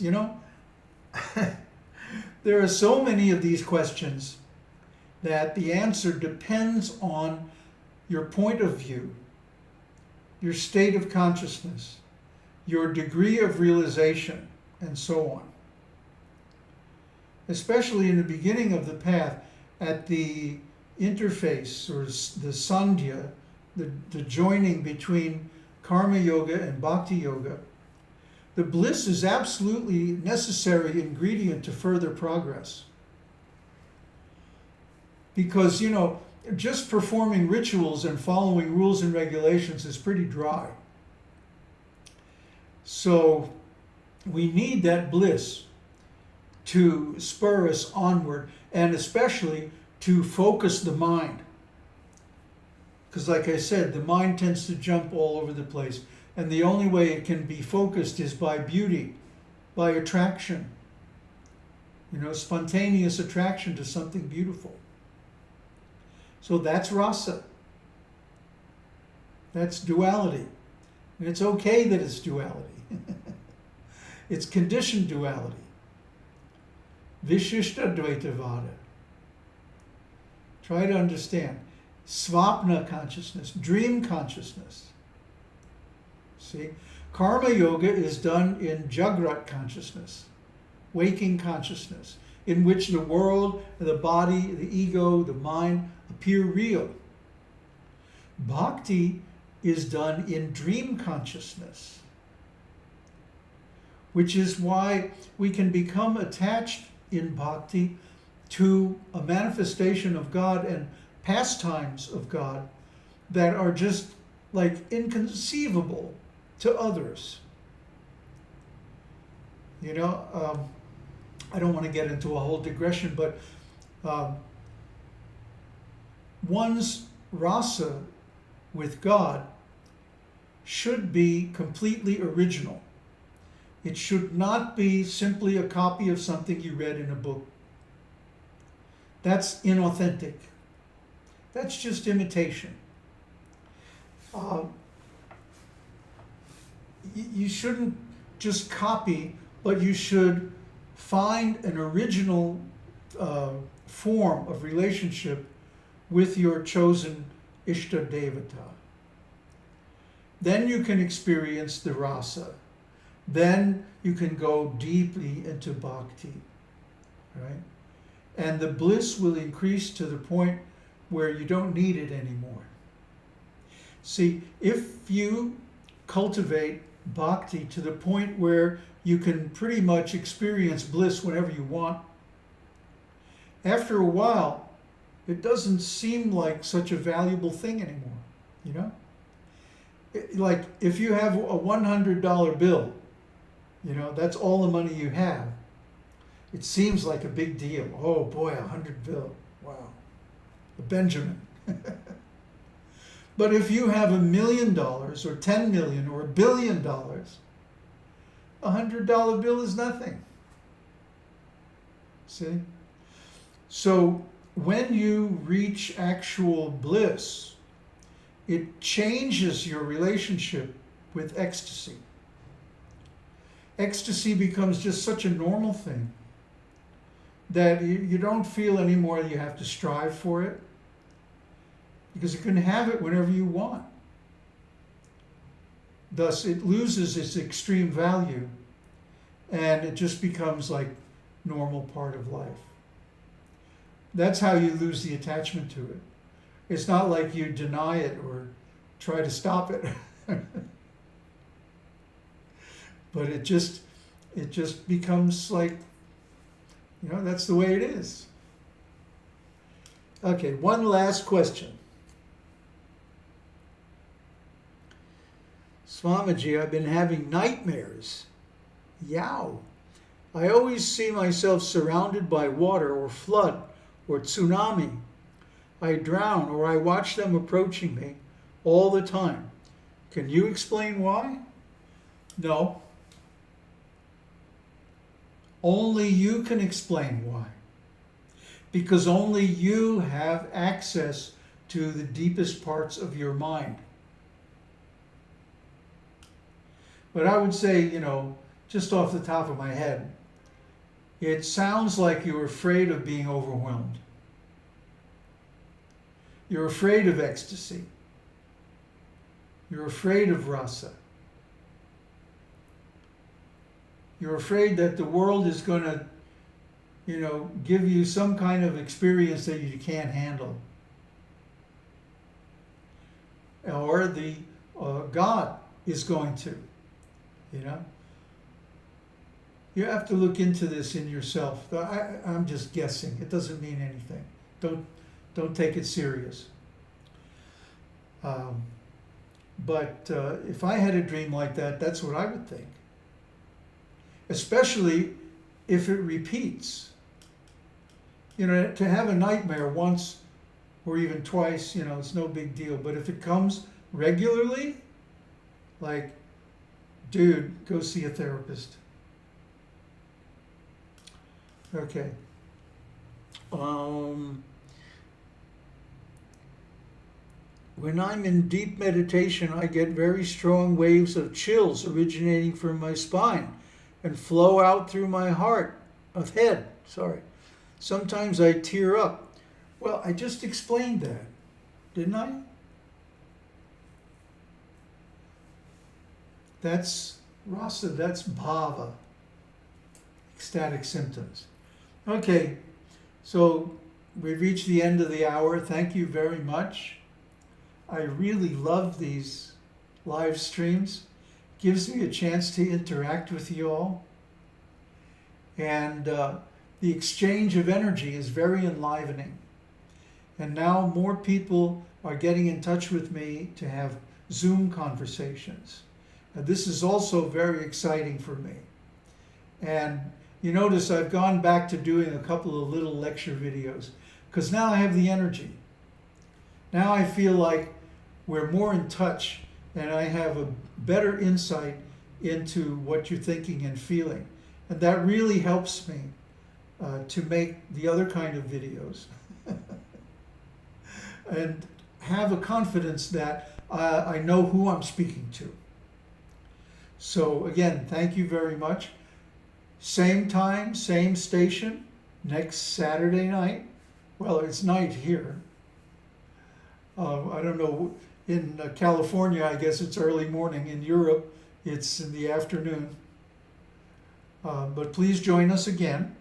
There are so many of these questions that the answer depends on your point of view, your state of consciousness, your degree of realization, and so on. Especially in the beginning of the path, at the interface, or the sandhya, the joining between karma yoga and bhakti yoga, the bliss is absolutely necessary ingredient to further progress. Because, just performing rituals and following rules and regulations is pretty dry. So we need that bliss to spur us onward, and especially to focus the mind. Because like I said, the mind tends to jump all over the place. And the only way it can be focused is by beauty, by attraction. Spontaneous attraction to something beautiful. So that's rasa. That's duality. And it's okay that it's duality. It's conditioned duality. Vishishta Dvaitavada. Try to understand. Svapna consciousness, dream consciousness. See, karma yoga is done in Jagrat consciousness, waking consciousness, in which the world, the body, the ego, the mind appear real. Bhakti is done in dream consciousness, which is why we can become attached in bhakti to a manifestation of God and pastimes of God that are just like inconceivable to others. I don't want to get into a whole digression, but one's rasa with God should be completely original. It should not be simply a copy of something you read in a book. That's inauthentic. That's just imitation. You shouldn't just copy, but you should find an original form of relationship with your chosen Ishta Devata. Then you can experience the rasa. Then you can go deeply into bhakti, right? And the bliss will increase to the point where you don't need it anymore. See, if you cultivate bhakti to the point where you can pretty much experience bliss whenever you want, after a while, it doesn't seem like such a valuable thing anymore, you know? Like if you have a $100 bill, you know, that's all the money you have. It seems like a big deal. Oh boy, $100 bill. Wow. A Benjamin. But if you have $1 million or 10 million or $1 billion, $100 bill is nothing. See? So when you reach actual bliss, it changes your relationship with ecstasy. Ecstasy becomes just such a normal thing that you don't feel anymore you have to strive for it, because you can have it whenever you want. Thus, it loses its extreme value, and it just becomes like normal part of life. That's how you lose the attachment to it. It's not like you deny it or try to stop it. But it just becomes like, you know, that's the way it is. Okay, one last question. Swamiji, I've been having nightmares. Yow. I always see myself surrounded by water or flood or tsunami. I drown or I watch them approaching me all the time. Can you explain why? No. Only you can explain why. Because only you have access to the deepest parts of your mind. But I would say, you know, just off the top of my head, it sounds like you're afraid of being overwhelmed. You're afraid of ecstasy. You're afraid of rasa. You're afraid that the world is going to, you know, give you some kind of experience that you can't handle. Or the God is going to, you know. You have to look into this in yourself. I'm just guessing. It doesn't mean anything. Don't take it serious. But if I had a dream like that, that's what I would think. Especially if it repeats. You know, to have a nightmare once or even twice, you know, it's no big deal. But if it comes regularly, like, dude, go see a therapist. Okay. When I'm in deep meditation, I get very strong waves of chills originating from my spine and flow out through my head. Sometimes I tear up. Well, I just explained that, didn't I? That's rasa, that's bhava, ecstatic symptoms. Okay, so we've reached the end of the hour. Thank you very much. I really love these live streams. Gives me a chance to interact with you all. And the exchange of energy is very enlivening. And now more people are getting in touch with me to have Zoom conversations. This is also very exciting for me. And you notice I've gone back to doing a couple of little lecture videos because now I have the energy. Now I feel like we're more in touch and I have a better insight into what you're thinking and feeling. And that really helps me to make the other kind of videos. And have a confidence that I know who I'm speaking to. So again, thank you very much. Same time, same station, next Saturday night. Well, it's night here. I don't know, in California, I guess it's early morning. In Europe, it's in the afternoon. But please join us again.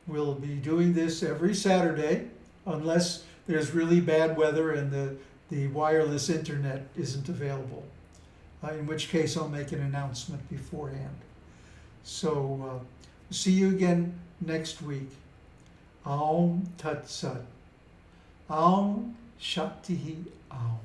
We'll be doing this every Saturday, unless there's really bad weather and the wireless internet isn't available, in which case I'll make an announcement beforehand. So see you again next week. Aum Tat Sat. Aum Shakti Aum.